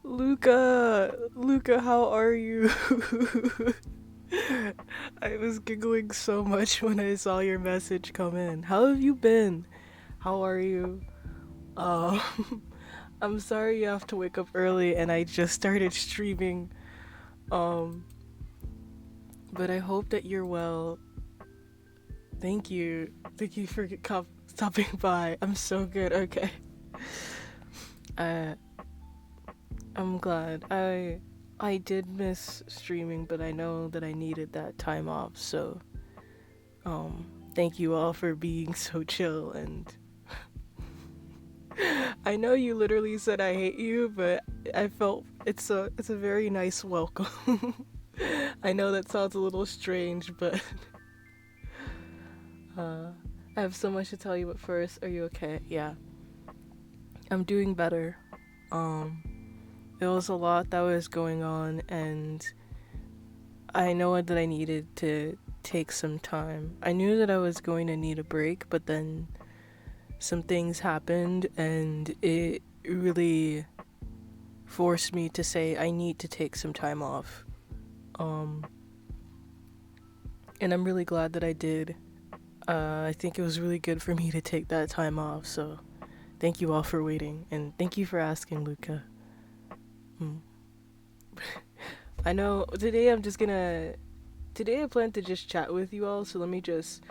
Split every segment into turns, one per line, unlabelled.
Luca, how are you? I was giggling so much when I saw your message come in. How have you been? How are you? I'm sorry you have to wake up early and I just started streaming. Um, but I hope that you're well. Thank you. Thank you for stopping by. I'm so good. Okay. I I'm glad. I did miss streaming, but I know that I needed that time off. So, thank you all for being so chill. And I know you literally said I hate you, but I felt it's a very nice welcome. I know that sounds a little strange, but I have so much to tell you. But first, are you okay? Yeah, I'm doing better. Um, it was a lot that was going on, and I know that I needed to take some time. I knew that I was going to need a break, but then some things happened and it really forced me to say I need to take some time off. Um and I'm really glad that I did. I think it was really good for me to take that time off. So, thank you all for waiting and thank you for asking, Luca. Mm. I know today I plan to just chat with you all, so let me just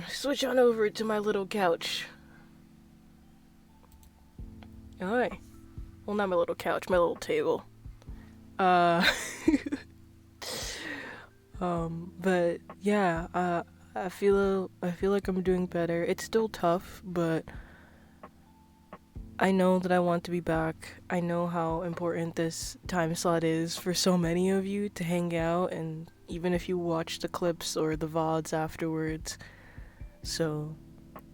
switch on over to my little couch. Alright. Well, not my little couch, my little table. Uh, but yeah, I feel like I'm doing better. It's still tough, but I know that I want to be back. I know how important this time slot is for so many of you to hang out, and even if you watch the clips or the VODs afterwards. So,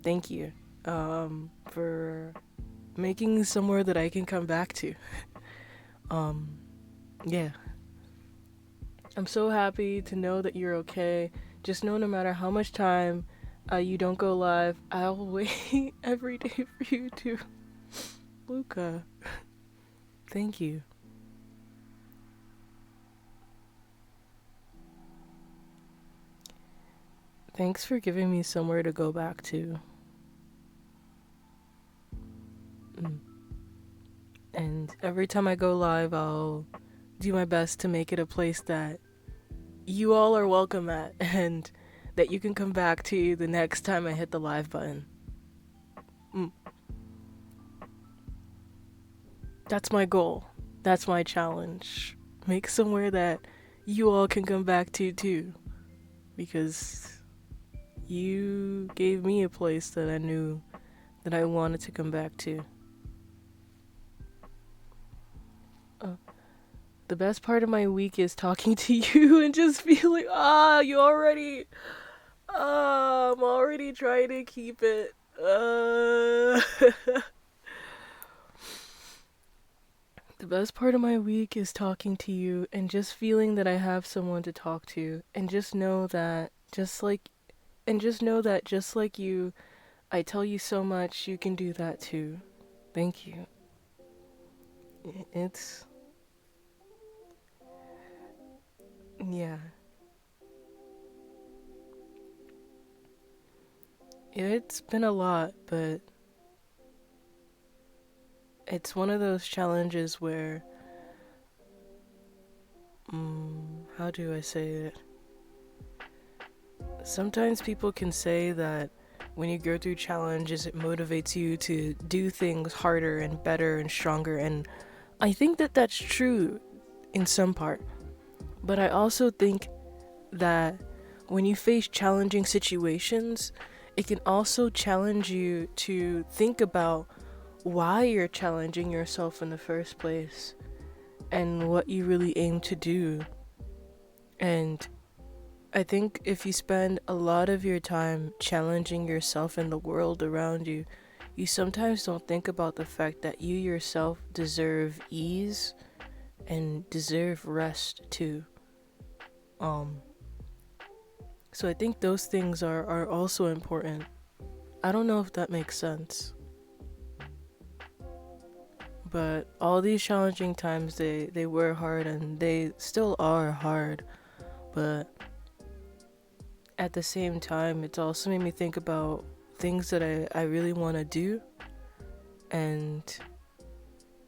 thank you, for making somewhere that I can come back to. Um, yeah. I'm so happy to know that you're okay. Just know no matter how much time you don't go live, I'll wait every day for you to. Luca, thank you. Thanks for giving me somewhere to go back to. Mm. And every time I go live, I'll do my best to make it a place that you all are welcome at and that you can come back to the next time I hit the live button. Mm. That's my goal. That's my challenge. Make somewhere that you all can come back to too. Because you gave me a place that I knew that I wanted to come back to. Uh, the best part of my week is talking to you and just feeling, you already, I'm already trying to keep it. The best part of my week is talking to you and just feeling that I have someone to talk to, and just know that just like you, I tell you so much, you can do that too. Thank you. It's yeah. It's been a lot, but it's one of those challenges where how do I say it? Sometimes people can say that when you go through challenges, it motivates you to do things harder and better and stronger, and I think that that's true in some part. But I also think that when you face challenging situations, it can also challenge you to think about why you're challenging yourself in the first place and what you really aim to do. And I think if you spend a lot of your time challenging yourself and the world around you, you sometimes don't think about the fact that you yourself deserve ease and deserve rest too. Um, so I think those things are also important. I don't know if that makes sense, But all these challenging times, they were hard and they still are hard. But at the same time, it's also made me think about things that I really want to do. And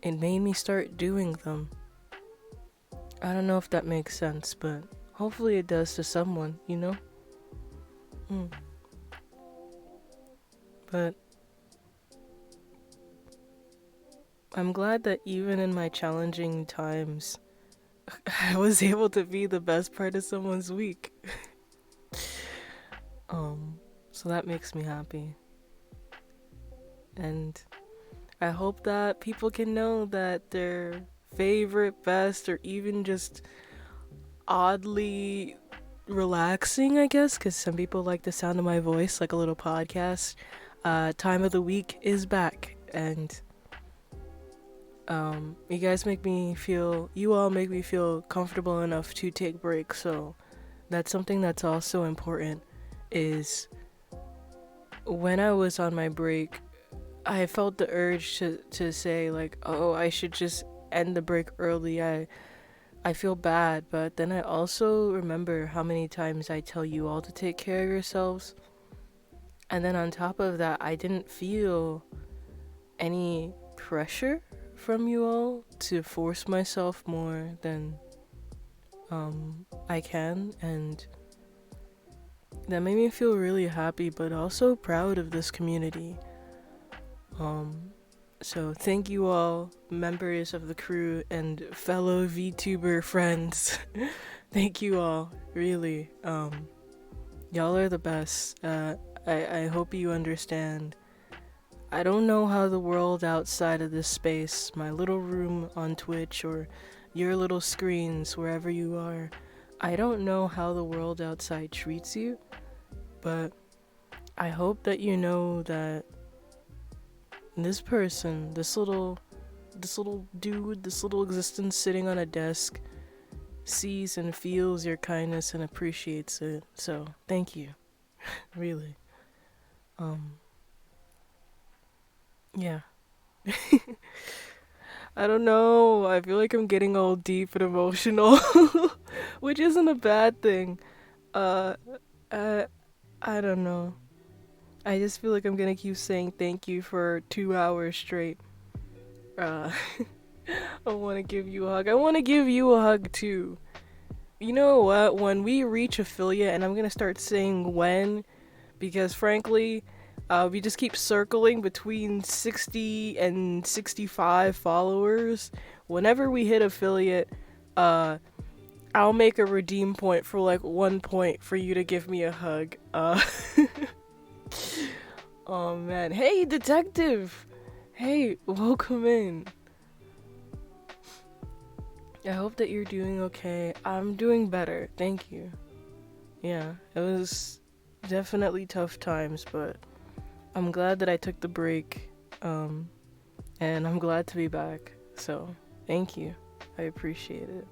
it made me start doing them. I don't know if that makes sense, but hopefully it does to someone, you know? Mm. But I'm glad that even in my challenging times, I was able to be the best part of someone's week. So that makes me happy. And I hope that people can know that their favorite, best, or even just oddly relaxing, I guess, because some people like the sound of my voice, like a little podcast. Time of the week is back, and you all make me feel comfortable enough to take breaks. So that's something that's also important. Is when I was on my break, I felt the urge to say like, oh, I should just end the break early. I feel bad, but then I also remember how many times I tell you all to take care of yourselves. And then on top of that, I didn't feel any pressure from you all to force myself more than I can. And that made me feel really happy, but also proud of this community. So thank you all, members of the crew and fellow VTuber friends. Thank you all, really. Y'all are the best. I hope you understand. I don't know how the world outside of this space, my little room on Twitch or your little screens wherever you are, I don't know how the world outside treats you, but I hope that you know that this person, this little dude, this little existence sitting on a desk sees and feels your kindness and appreciates it. So, thank you. Really. Yeah. I don't know. I feel like I'm getting all deep and emotional, which isn't a bad thing. Uh, I, I don't know. I just feel like I'm gonna keep saying thank you for 2 hours straight. Uh, I want to give you a hug. I want to give you a hug too. You know what? When we reach affiliate, and I'm gonna start saying when, because frankly, we just keep circling between 60 and 65 followers. Whenever we hit affiliate, I'll make a redeem point for like 1 point for you to give me a hug. Oh man. Hey, detective! Hey, welcome in. I hope that you're doing okay. I'm doing better, thank you. Yeah, it was definitely tough times, but I'm glad that I took the break, and I'm glad to be back. So, thank you. I appreciate it.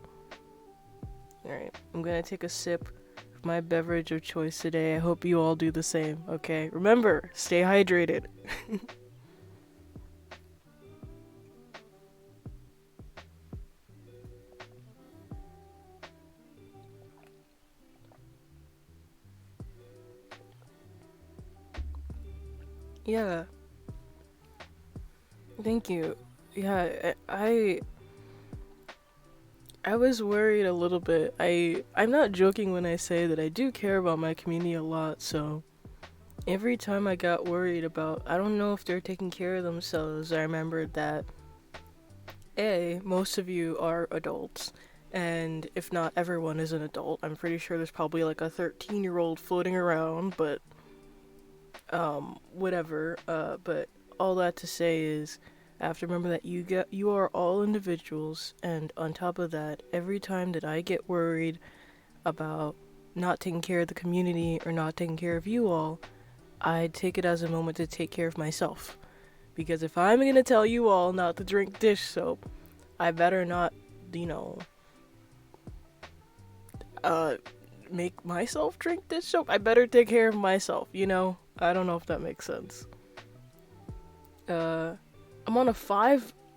Alright, I'm gonna take a sip of my beverage of choice today. I hope you all do the same, okay? Remember, stay hydrated. Yeah, thank you. Yeah, I was worried a little bit. I'm not joking when I say that I do care about my community a lot, so every time I got worried about I don't know if they're taking care of themselves, I remembered that most of you are adults. And if not everyone is an adult, I'm pretty sure there's probably like a 13-year-old floating around, but whatever. But all that to say is I have to remember that you are all individuals, and on top of that, every time that I get worried about not taking care of the community or not taking care of you all, I take it as a moment to take care of myself. Because if I'm gonna tell you all not to drink dish soap, I better not, you know, uh, make myself drink dish soap. I better take care of myself, you know? I don't know if that makes sense. I'm on a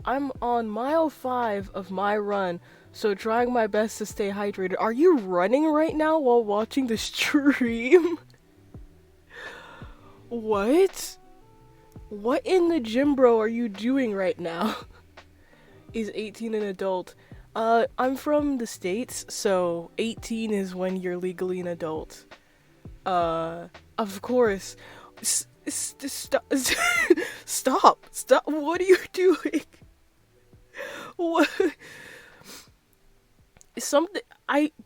I'm on mile 5 of my run, so trying my best to stay hydrated. Are you running right now while watching the stream? What? What in the gym, bro, are you doing right now? Is 18 an adult? I'm from the States, so 18 is when you're legally an adult. Of course. Stop. Stop. What are you doing? What? Something.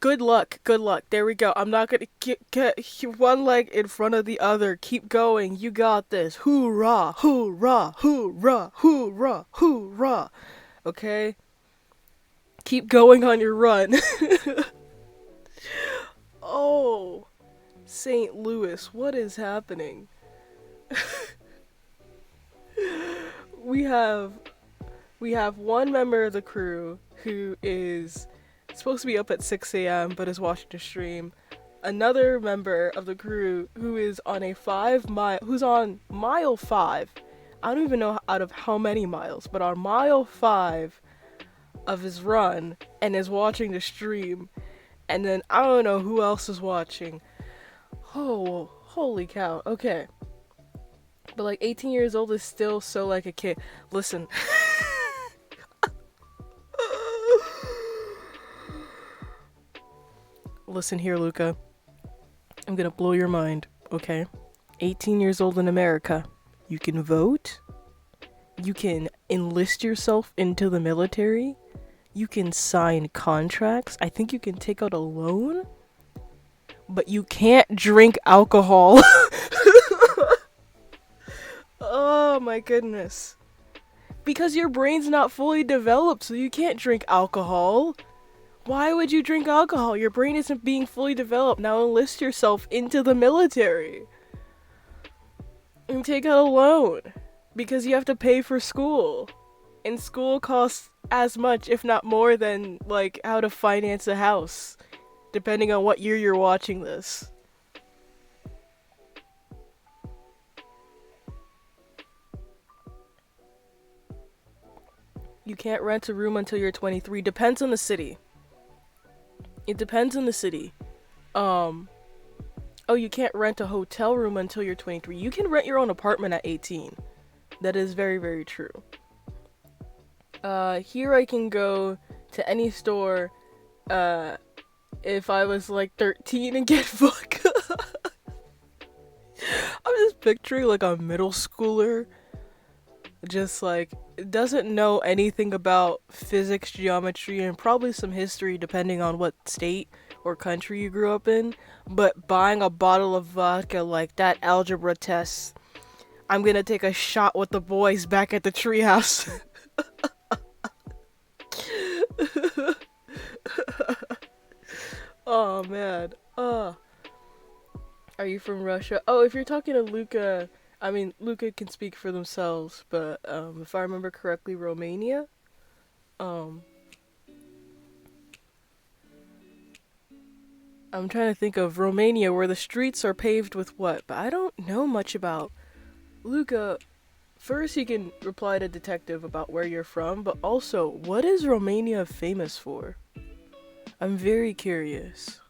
Good luck. Good luck. There we go. I'm not gonna get one leg in front of the other. Keep going. You got this. Hoorah! Hoorah! Hoorah! Hoorah! Hoorah! Okay? Keep going on your run. Oh, St. Louis, what is happening? we have we have one member of the crew who is supposed to be up at 6 a.m. but is watching the stream. Another member of the crew who is on who's on mile 5. I don't even know out of how many miles, but on mile 5 of his run and is watching the stream. And then I don't know who else is watching. Oh, holy cow. Okay. But like 18 years old is still so like a kid. Listen. Listen here, Luca. I'm gonna blow your mind, okay? 18 years old in America. You can vote. You can enlist yourself into the military. You can sign contracts. I think you can take out a loan. But you can't drink alcohol. Oh my goodness. Because your brain's not fully developed, so you can't drink alcohol. Why would you drink alcohol? Your brain isn't being fully developed. Now enlist yourself into the military. And take out a loan. Because you have to pay for school. And school costs as much, if not more, than, like, how to finance a house. Depending on what year you're watching this. You can't rent a room until you're 23. Depends on the city. It depends on the city. Oh, you can't rent a hotel room until you're 23. You can rent your own apartment at 18. That is very, very true. Here I can go to any store, if I was like 13 and get vodka. I'm just picturing like a middle schooler. Just like, doesn't know anything about physics, geometry, and probably some history depending on what state or country you grew up in, but buying a bottle of vodka like that algebra test. I'm gonna take a shot with the boys back at the treehouse. Oh man. Are you from Russia? Oh, if you're talking to Luca, I mean, Luca can speak for themselves, but if I remember correctly, Romania. Um, I'm trying to think of Romania where the streets are paved with what, but I don't know much about. Luca, first you can reply to Detective about where you're from, but also, what is Romania famous for? I'm very curious.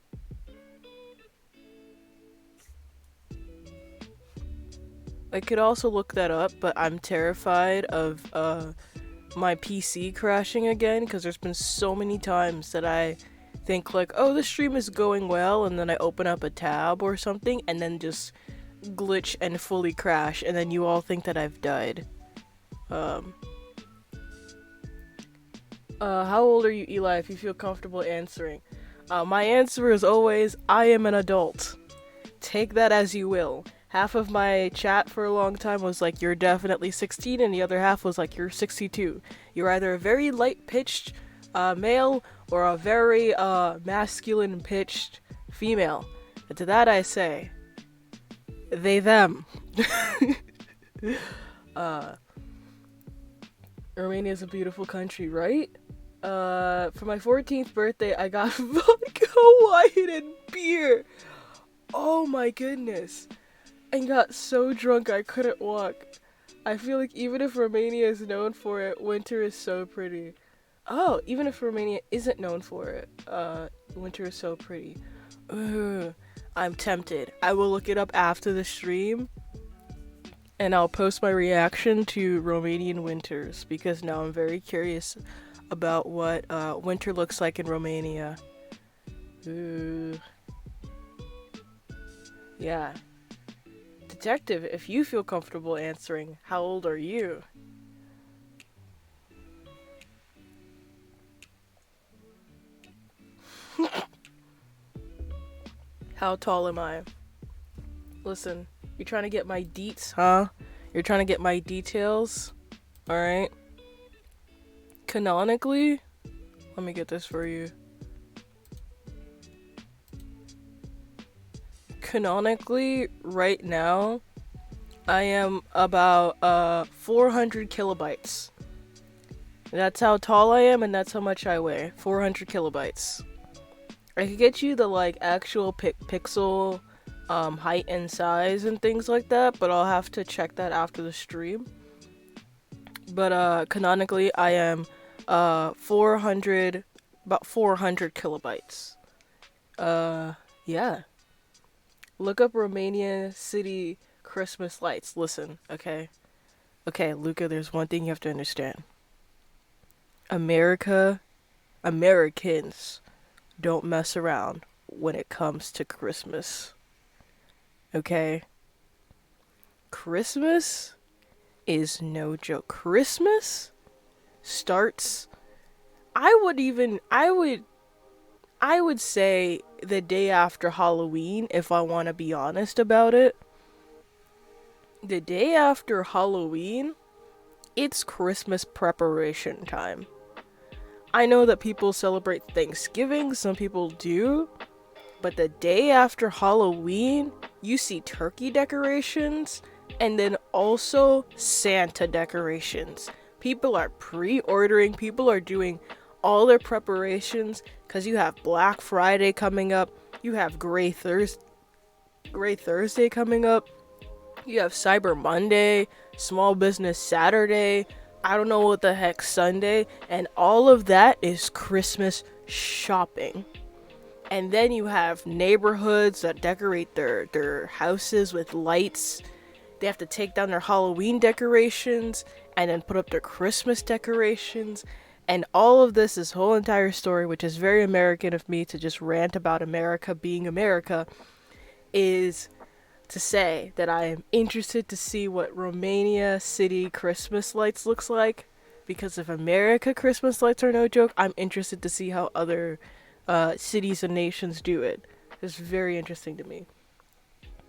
I could also look that up, but I'm terrified of my PC crashing again because there's been so many times that I think like, oh, the stream is going well, and then I open up a tab or something and then just glitch and fully crash, and then you all think that I've died. How old are you, Eli, if you feel comfortable answering? My answer is always, I am an adult. Take that as you will. Half of my chat for a long time was like, you're definitely 16, and the other half was like, you're 62. You're either a very light-pitched male or a very masculine-pitched female. And to that I say, they, them. Romania is a beautiful country, right? For my 14th birthday, I got vodka, wine, and beer. Oh my goodness. And got so drunk I couldn't walk. I feel like even if Romania is known for it, winter is so pretty. Oh, even if Romania isn't known for it, winter is so pretty. Ugh, I'm tempted. I will look it up after the stream and I'll post my reaction to Romanian winters because now I'm very curious about what winter looks like in Romania. Ooh. Yeah. Detective, if you feel comfortable answering, how old are you? How tall am I? Listen, you're trying to get my deets, huh? You're trying to get my details? Alright. Canonically, let me get this for you. Canonically, right now, I am about 400 kilobytes. That's how tall I am and that's how much I weigh. 400 kilobytes. I could get you the like actual pixel height and size and things like that, but I'll have to check that after the stream. But canonically I am 400 about 400 kilobytes. Yeah. Look up Romania city Christmas lights. Listen, okay? Okay, Luca, there's one thing you have to understand. Americans don't mess around when it comes to Christmas. Okay? Christmas is no joke. Christmas starts I would say the day after Halloween if I want to be honest about it. The day after Halloween, it's Christmas preparation time. I know that people celebrate Thanksgiving, some people do, but the day after Halloween, you see turkey decorations and then also Santa decorations. People are pre-ordering, people are doing all their preparations because you have Black Friday coming up, you have Gray Thursday coming up, you have Cyber Monday, Small Business Saturday, I don't know what the heck Sunday, and all of that is Christmas shopping. And then you have neighborhoods that decorate their houses with lights. They have to take down their Halloween decorations and then put up their Christmas decorations. And all of this whole entire story, which is very American of me to just rant about America being America, is to say that I am interested to see what Romania city Christmas lights looks like. Because if America Christmas lights are no joke, I'm interested to see how other cities and nations do it. It's very interesting to me.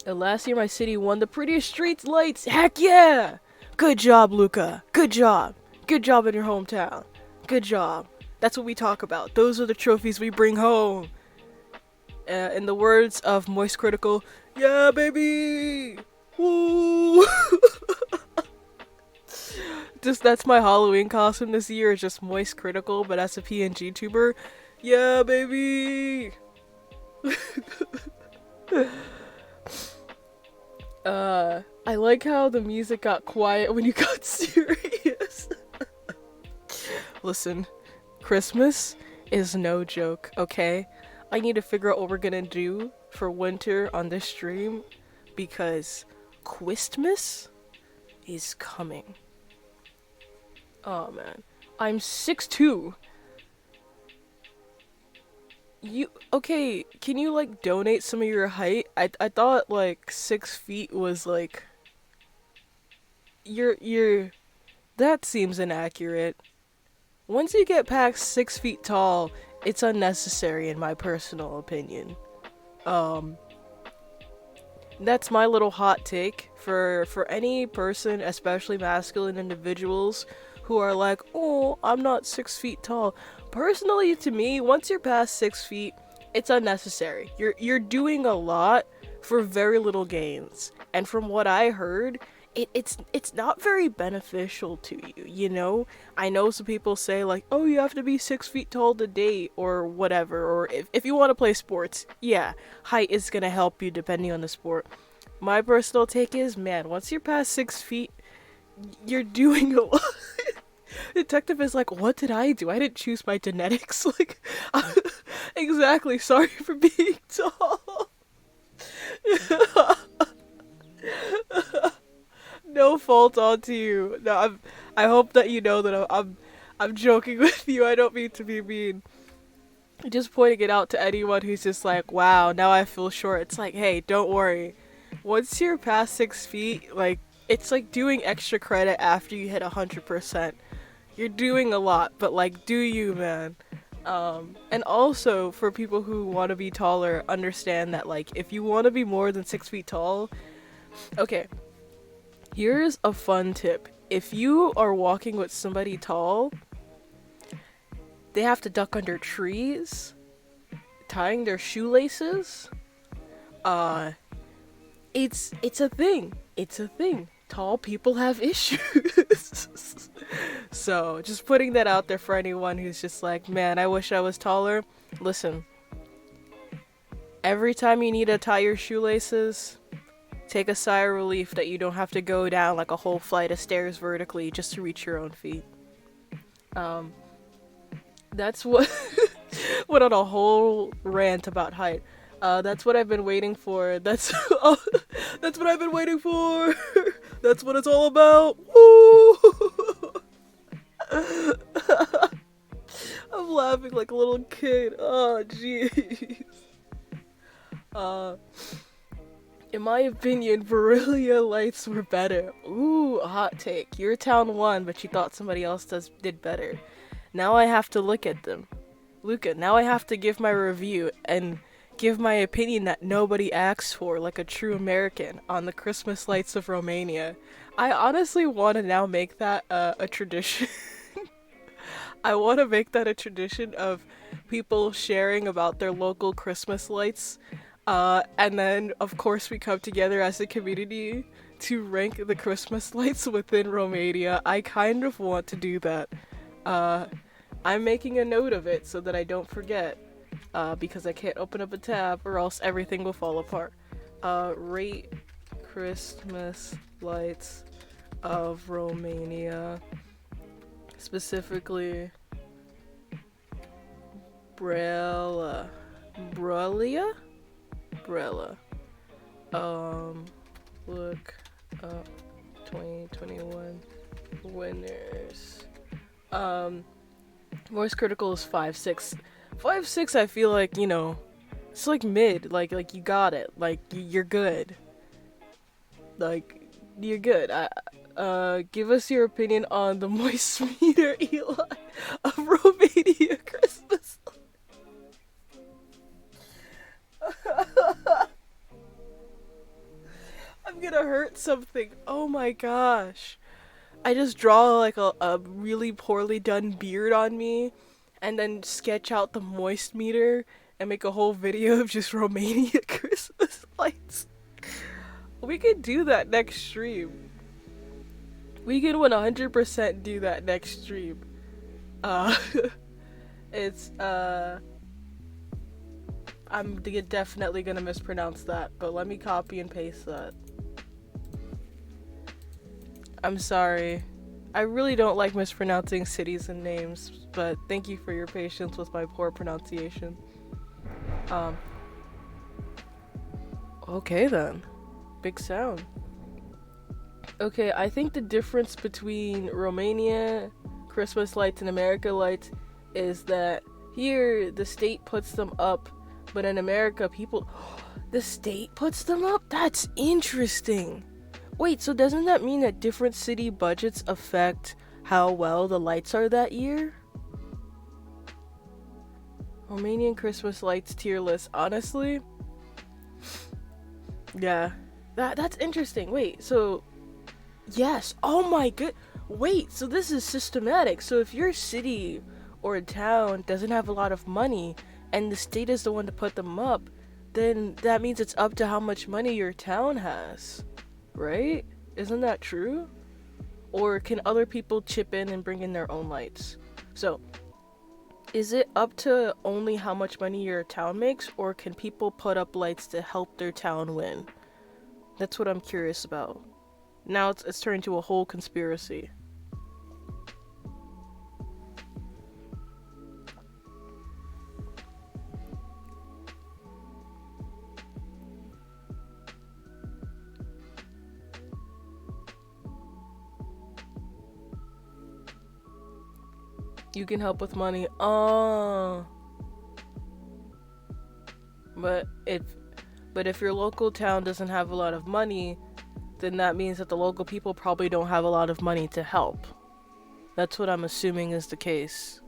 And last year my city won the prettiest streets lights. Heck yeah! Good job, Luca. Good job. Good job in your hometown. Good job. That's what we talk about. Those are the trophies we bring home. In the words of Moist Critical, yeah, baby! Woo! Just that's my Halloween costume this year. Is just Moist Critical, but as a PNG tuber, yeah, baby! I like how the music got quiet when you got serious. Listen, Christmas is no joke, okay? I need to figure out what we're gonna do for winter on this stream because Quistmas is coming. Oh man, I'm 6'2". You okay? Can you like donate some of your height? I thought like 6 feet was like you're that seems inaccurate. Once you get past 6 feet tall, it's unnecessary in my personal opinion. That's my little hot take for any person, especially masculine individuals who are like, oh, I'm not 6 feet tall. Personally, to me, once you're past 6 feet, it's unnecessary. You're doing a lot for very little gains. And from what I heard, it's not very beneficial to you, you know? I know some people say like, oh, you have to be 6 feet tall to date or whatever, or if you want to play sports, yeah, height is gonna help you depending on the sport. My personal take is, man, once you're past 6 feet, you're doing a lot. Detective is like, what did I do? I didn't choose my genetics. Like, exactly. Sorry for being tall. No fault onto you. No, I hope that you know that I'm joking with you. I don't mean to be mean. Just pointing it out to anyone who's just like, wow, now I feel short. It's like, hey, don't worry. Once you're past 6 feet, like, it's like doing extra credit after you hit 100%. You're doing a lot, but like, do you, man? And also for people who want to be taller, understand that like, if you want to be more than 6 feet tall, okay, here's a fun tip. If you are walking with somebody tall, they have to duck under trees, tying their shoelaces. Uh, it's a thing. It's a thing. Tall people have issues. So, just putting that out there for anyone who's just like, man, I wish I was taller. Listen, every time you need to tie your shoelaces, take a sigh of relief that you don't have to go down like a whole flight of stairs vertically just to reach your own feet. Um, that's what went on a whole rant about height. That's what I've been waiting for. That's what I've been waiting for. That's what it's all about. Woo! I'm laughing like a little kid. Oh, jeez. Uh, in my opinion, Brillia lights were better. Ooh, a hot take. Your town won, but you thought somebody else did better. Now I have to look at them. Luca, now I have to give my review and give my opinion that nobody asks for, like a true American, on the Christmas lights of Romania. I honestly want to now make that a tradition. I want to make that a tradition of people sharing about their local Christmas lights. And then, of course, we come together as a community to rank the Christmas lights within Romania. I kind of want to do that. I'm making a note of it so that I don't forget. Because I can't open up a tab or else everything will fall apart. Rate Christmas lights of Romania. Specifically, Brella. Brella? Brella. Look up 2021 winners. Voice critical is 5.6. 5.6, I feel like, you know, it's like mid, like you got it, like you're good, like you're good. Give us your opinion on the moist meter Eli of Romania Christmas. I'm gonna hurt something. Oh my gosh. I just draw like a really poorly done beard on me and then sketch out the moist meter and make a whole video of just Romania Christmas lights. We could do that next stream. We could 100% do that next stream. Uh, it's, I'm definitely gonna mispronounce that, but let me copy and paste that. I'm sorry. I really don't like mispronouncing cities and names, but thank you for your patience with my poor pronunciation. Okay then. Big sound. Okay, I think the difference between Romania Christmas lights and America lights is that here the state puts them up, but in America people the state puts them up? That's interesting. Wait, so doesn't that mean that different city budgets affect how well the lights are that year? Romanian Christmas lights tier list. Honestly, yeah, that's interesting. Wait, so yes. Oh my good. Wait, so this is systematic. So if your city or town doesn't have a lot of money and the state is the one to put them up, then that means it's up to how much money your town has. Right? Isn't that true? Or can other people chip in and bring in their own lights? So, is it up to only how much money your town makes, or can people put up lights to help their town win? That's what I'm curious about. Now it's turned into a whole conspiracy. You can help with money. Oh. But if your local town doesn't have a lot of money, then that means that the local people probably don't have a lot of money to help. That's what I'm assuming is the case.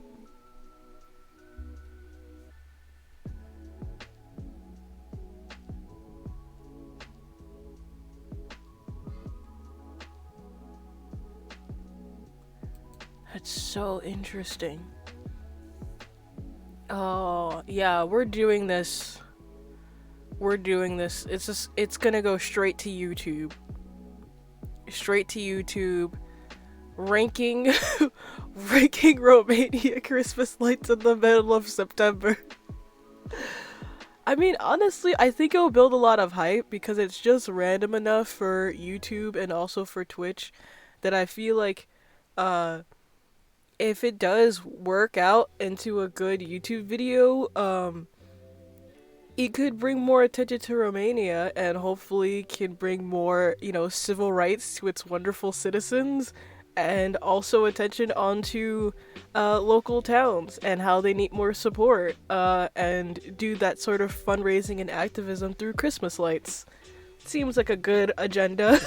That's so interesting. Oh, yeah, we're doing this. It's gonna go straight to YouTube. Straight to YouTube. Ranking ranking Romania Christmas lights in the middle of September. I mean, honestly, I think it'll build a lot of hype because it's just random enough for YouTube and also for Twitch that I feel like uh if it does work out into a good YouTube video, it could bring more attention to Romania and hopefully can bring more, civil rights to its wonderful citizens and also attention onto local towns and how they need more support and do that sort of fundraising and activism through Christmas lights. Seems like a good agenda.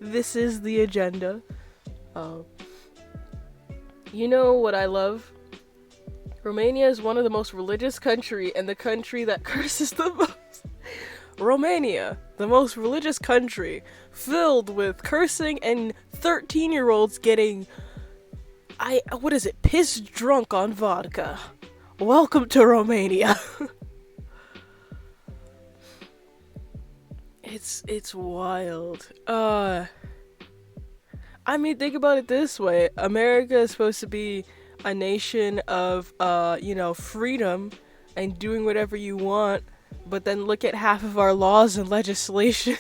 This is the agenda. Uh, you know what I love? Romania is one of the most religious country and the country that curses the most. Romania, the most religious country, filled with cursing and 13-year-olds getting, pissed drunk on vodka. Welcome to Romania. It's wild. I mean, think about it this way. America is supposed to be a nation of, freedom and doing whatever you want, but then look at half of our laws and legislation.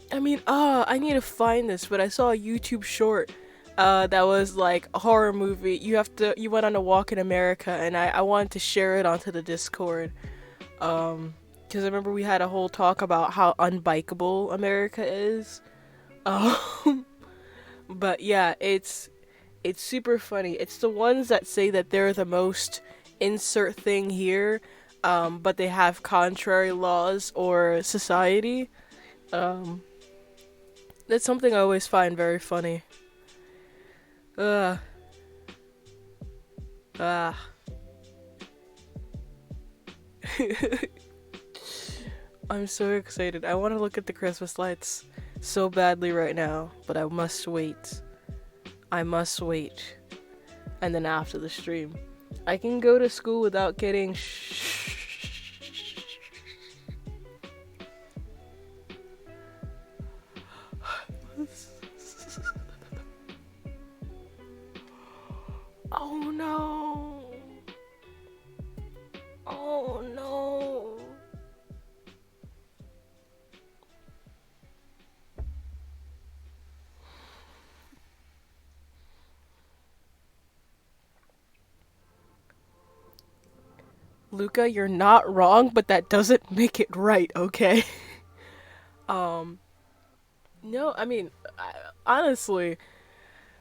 I mean, I need to find this, but I saw a YouTube short, that was like a horror movie. You went on a walk in America, and I wanted to share it onto the Discord. Because I remember we had a whole talk about how unbikeable America is. But yeah, it's super funny. It's the ones that say that they're the most insert thing here, but they have contrary laws or society. That's something I always find very funny. Ugh. Ah. I'm so excited. I want to look at the Christmas lights so badly right now, but I must wait. I must wait. And then after the stream, I can go to school without getting Oh no. Oh no. Luca, you're not wrong, but that doesn't make it right, okay? um, no, I mean, honestly,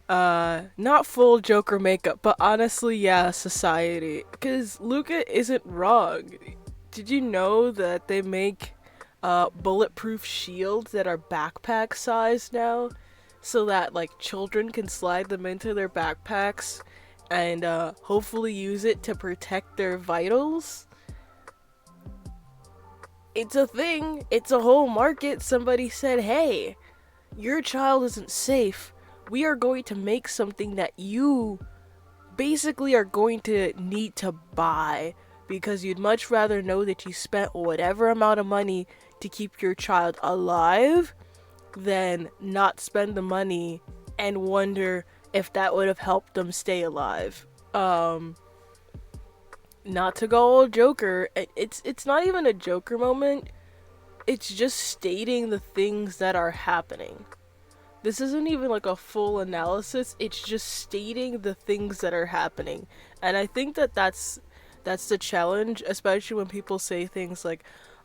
not full Joker makeup, but honestly, yeah, society. Because Luca isn't wrong. Did you know that they make, bulletproof shields that are backpack size now? So that, like, children can slide them into their backpacks and, hopefully use it to protect their vitals? It's a thing. It's a whole market. Somebody said, hey, your child isn't safe. We are going to make something that you basically are going to need to buy because you'd much rather know that you spent whatever amount of money to keep your child alive than not spend the money and wonder if that would have helped them stay alive. Not to go all Joker, it's not even a Joker moment. it's just stating the things that are happening. This isn't even like a full analysis, it's just stating the things that are happening. And I think that that's the challenge, especially when people say things like,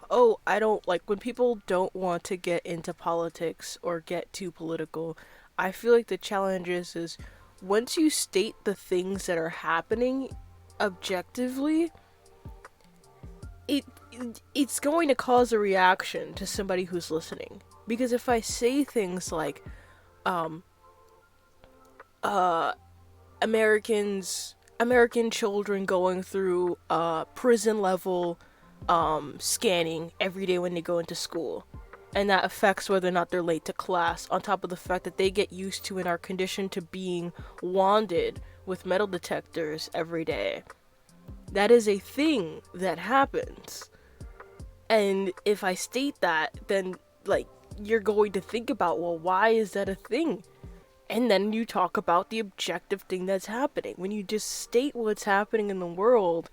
"Oh, I don't like," when people don't want to get into politics or get too political. I feel like the challenge is once you state the things that are happening objectively, it it's going to cause a reaction to somebody who's listening. Because if I say things like, um uh American children going through prison level scanning every day when they go into school, and that affects whether or not they're late to class, on top of the fact that they get used to and are conditioned to being wanded with metal detectors every day. That is a thing that happens. And if I state that, then like you're going to think about, well, why is that a thing? And then you talk about the objective thing that's happening. When you just state what's happening in the world,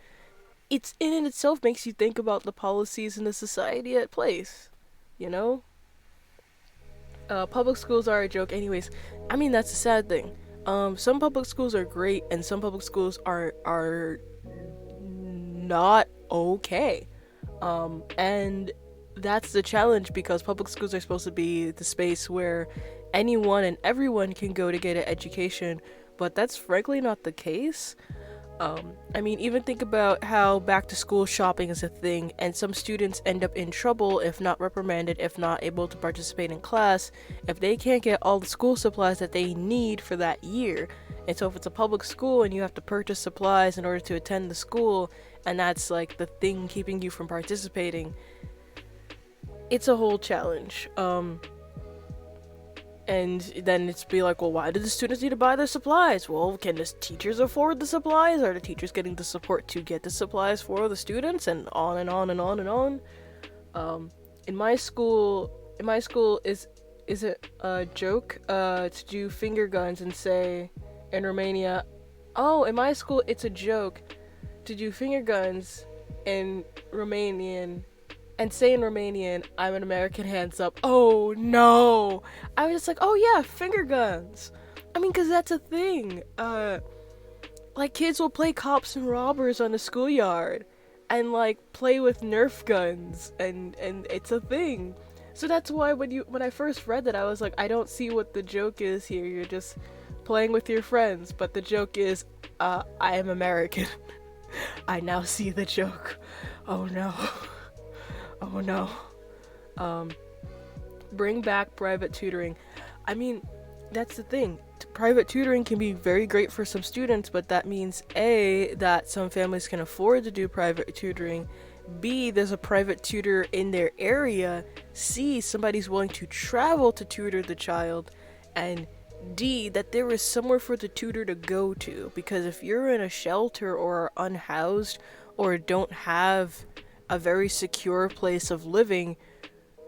it's in and itself makes you think about the policies and the society at place. You know? Public schools are a joke anyways. I mean, that's a sad thing. Some public schools are great and some public schools are not okay. And that's the challenge, because public schools are supposed to be the space where anyone and everyone can go to get an education, but that's frankly not the case. I mean, even think about how back to school shopping is a thing, and some students end up in trouble if not reprimanded, if not able to participate in class, if they can't get all the school supplies that they need for that year. And so, if it's a public school and you have to purchase supplies in order to attend the school, and that's like the thing keeping you from participating, it's a whole challenge. And then it's be like, well, why do the students need to buy their supplies? Well, can the teachers afford the supplies? Are the teachers getting the support to get the supplies for the students? And on and on and on and on. In my school, is it a joke to do finger guns and say in Romania, oh, in my school it's a joke to do finger guns in Romanian and say in Romanian, I'm an American, hands up. Oh no! I was just like, oh yeah, finger guns. I mean, cause that's a thing. Like kids will play cops and robbers on the schoolyard, and like play with Nerf guns, and it's a thing. So that's why when I first read that, I was like, I don't see what the joke is here. You're just playing with your friends, but the joke is, I am American. I now see the joke. Oh no. Oh no. Bring back private tutoring. I mean, that's the thing. Private tutoring can be very great for some students, but that means A, that some families can afford to do private tutoring. B, there's a private tutor in their area. C, somebody's willing to travel to tutor the child. And D, that there is somewhere for the tutor to go to. Because if you're in a shelter or are unhoused or don't have a very secure place of living,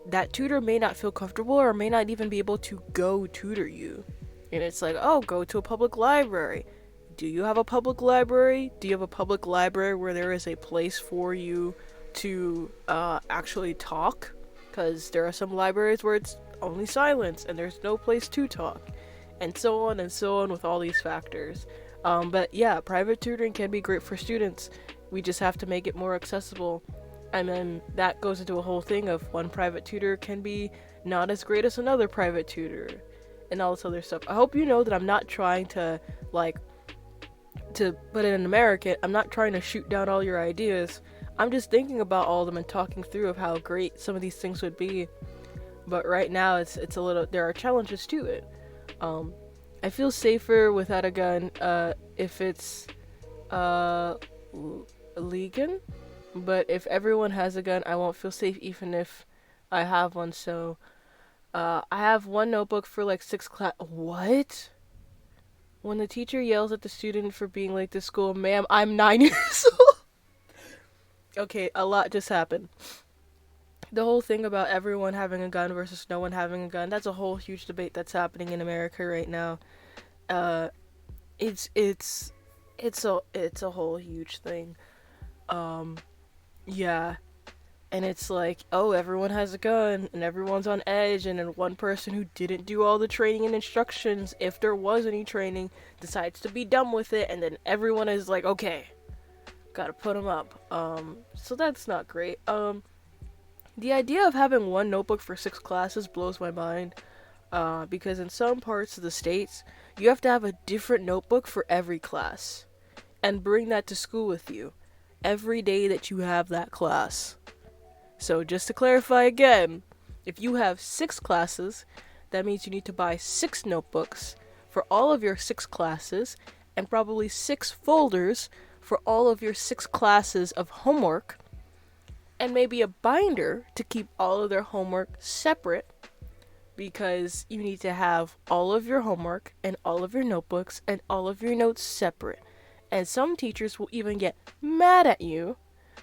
that tutor may not feel comfortable or may not even be able to go tutor you. And it's like, oh, go to a public library. Do you have a public library? Do you have a public library where there is a place for you to actually talk? Because there are some libraries where it's only silence and there's no place to talk. And so on with all these factors. But yeah, private tutoring can be great for students. We just have to make it more accessible. And then that goes into a whole thing of one private tutor can be not as great as another private tutor and all this other stuff. I hope you know that I'm not trying to, to put it in American, I'm not trying to shoot down all your ideas. I'm just thinking about all of them and talking through of how great some of these things would be. But right now it's a little, there are challenges to it. I feel safer without a gun if it's legal. But if everyone has a gun, I won't feel safe even if I have one. So, I have one notebook for like 6 class. What? When the teacher yells at the student for being late to school, ma'am, I'm 9 years old. Okay, a lot just happened. The whole thing about everyone having a gun versus no one having a gun, that's a whole huge debate that's happening in America right now. It's a whole huge thing. Yeah. And it's like, oh, everyone has a gun and everyone's on edge, and then one person who didn't do all the training and instructions, if there was any training, decides to be dumb with it, and then everyone is like, okay, gotta put them up. So that's not great. The idea of having one notebook for 6 classes blows my mind. Because in some parts of the states, you have to have a different notebook for every class, and bring that to school with you every day that you have that class. So just to clarify again, if you have 6 classes, that means you need to buy 6 notebooks for all of your 6 classes, and probably 6 folders for all of your 6 classes of homework, and maybe a binder to keep all of their homework separate, because you need to have all of your homework and all of your notebooks and all of your notes separate. And some teachers will even get mad at you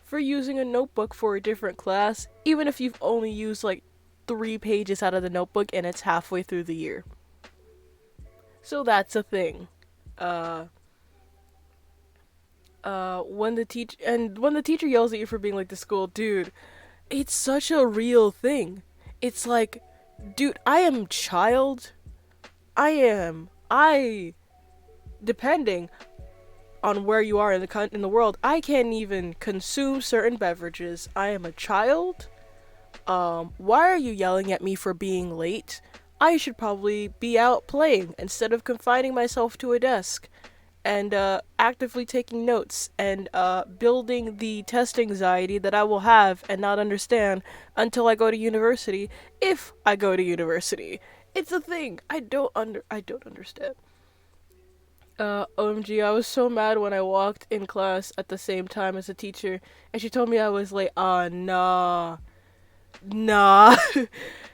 for using a notebook for a different class, even if you've only used like 3 pages out of the notebook and it's halfway through the year. So that's a thing. Uh, when the teacher yells at you for being late to school, dude, it's such a real thing. It's like, dude, I am child. I depending on where you are in the world, I can't even consume certain beverages. I am a child. Why are you yelling at me for being late? I should probably be out playing instead of confining myself to a desk and actively taking notes and building the test anxiety that I will have and not understand until I go to university, if I go to university. It's a thing. I don't understand. OMG, I was so mad when I walked in class at the same time as the teacher, and she told me I was late. Nah. Nah.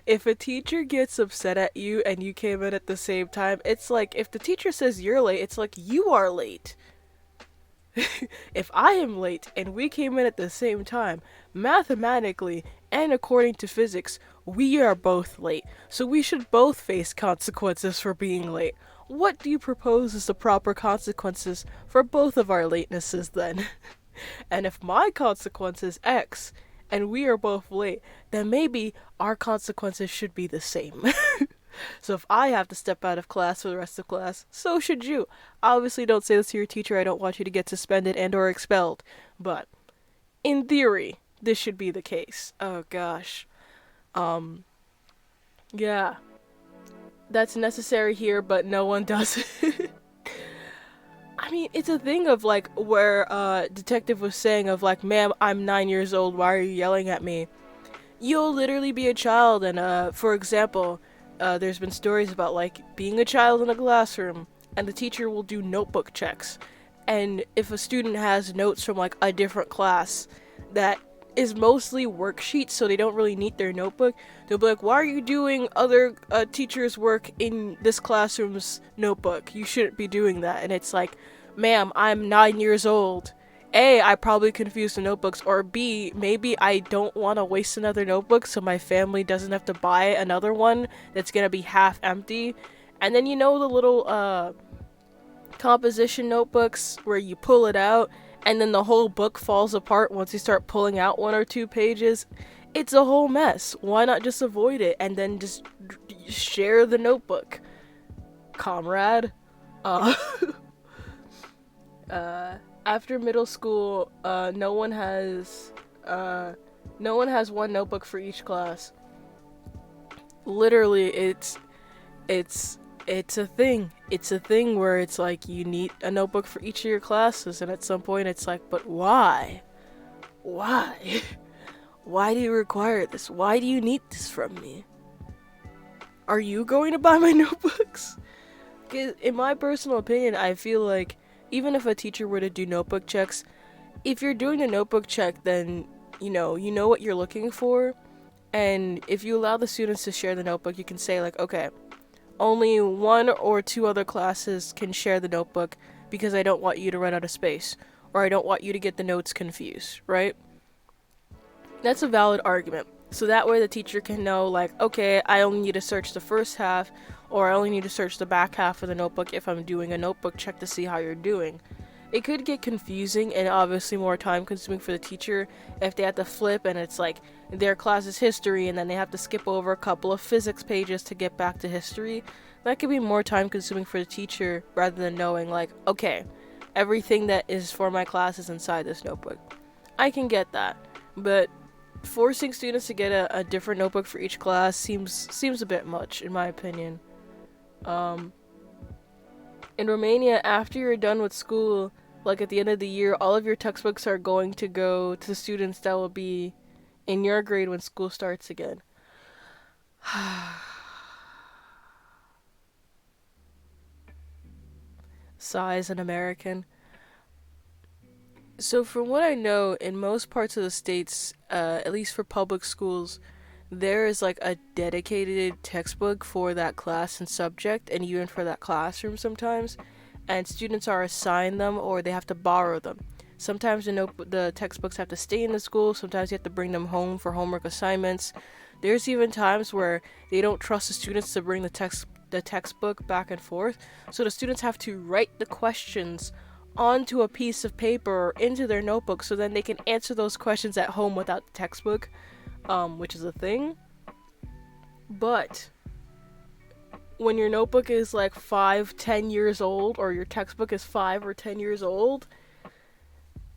If a teacher gets upset at you and you came in at the same time, it's like, if the teacher says you're late, it's like you are late. If I am late and we came in at the same time, mathematically and according to physics, we are both late. So we should both face consequences for being late. What do you propose as the proper consequences for both of our latenesses then? And if my consequence is X and we are both late, then maybe our consequences should be the same. So if I have to step out of class for the rest of class, so should you. Obviously don't say this to your teacher, I don't want you to get suspended and or expelled. But in theory, this should be the case. Oh gosh. Yeah. That's necessary here, but no one does it. I mean, it's a thing of like where detective was saying of like, ma'am, I'm 9 years old, why are you yelling at me? You'll literally be a child, and for example, there's been stories about like being a child in a classroom and the teacher will do notebook checks, and if a student has notes from like a different class that is mostly worksheets, so they don't really need their notebook, they'll be like, why are you doing other teachers' work in this classroom's notebook? You shouldn't be doing that. And it's like, ma'am, I'm 9 years old. A, I probably confused the notebooks, or B, maybe I don't want to waste another notebook so my family doesn't have to buy another one that's gonna be half empty. And then you know the little composition notebooks where you pull it out and then the whole book falls apart once you start pulling out 1 or 2 pages. It's a whole mess. Why not just avoid it and then just share the notebook, comrade? Uh, After middle school, no one has one notebook for each class. Literally, it's a thing. It's a thing where it's like you need a notebook for each of your classes, and at some point it's like, but why? Why? Why do you require this? Why do you need this from me? Are you going to buy my notebooks? 'Cause in my personal opinion, I feel like even if a teacher were to do notebook checks, if you're doing a notebook check, then you know what you're looking for, and if you allow the students to share the notebook, you can say like, okay, only 1 or 2 other classes can share the notebook because I don't want you to run out of space, or I don't want you to get the notes confused, right? That's a valid argument. So that way the teacher can know, like, okay, I only need to search the first half, or I only need to search the back half of the notebook if I'm doing a notebook check to see how you're doing. it could get confusing and obviously more time consuming for the teacher if they have to flip and it's like their class is history and then they have to skip over a couple of physics pages to get back to history. That could be more time consuming for the teacher rather than knowing, like, okay, everything that is for my class is inside this notebook. I can get that, but forcing students to get a different notebook for each class seems a bit much, in my opinion. Um, in Romania, after you're done with school, like at the end of the year, all of your textbooks are going to go to students that will be in your grade when school starts again. Sighs an American. So, from what I know, in most parts of the states, at least for public schools, there is like a dedicated textbook for that class and subject, and even for that classroom sometimes. And students are assigned them or they have to borrow them. Sometimes the textbooks have to stay in the school, sometimes you have to bring them home for homework assignments. There's even times where they don't trust the students to bring the textbook back and forth, so the students have to write the questions onto a piece of paper or into their notebook so then they can answer those questions at home without the textbook, which is a thing. But when your notebook is like 5-10 years old, or your textbook is 5 or 10 years old,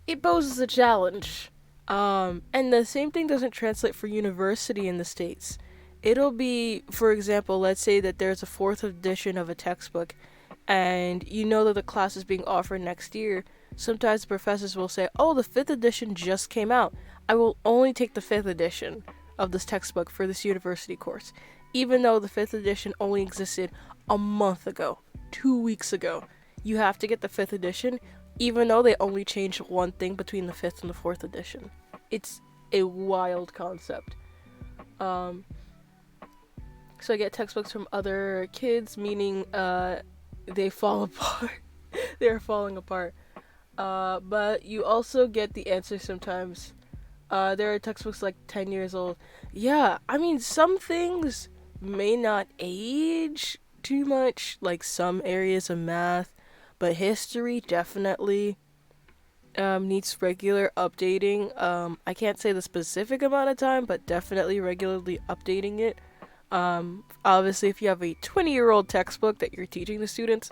it poses a challenge. And the same thing doesn't translate for university in the States. It'll be, for example, let's say that there's a fourth edition of a textbook and you know that the class is being offered next year. Sometimes the professors will say, oh, the fifth edition just came out. I will only take the fifth edition of this textbook for this university course, even though the fifth edition only existed a month ago, 2 weeks ago. You have to get the fifth edition, even though they only changed one thing between the fifth and the fourth edition. It's a wild concept. So I get textbooks from other kids, meaning they fall apart. They're falling apart. But you also get the answer sometimes. There are textbooks like 10 years old. Yeah, I mean, some things may not age too much, like some areas of math, but history definitely needs regular updating. I can't say the specific amount of time, but definitely regularly updating it. Obviously, if you have a 20-year-old textbook that you're teaching the students,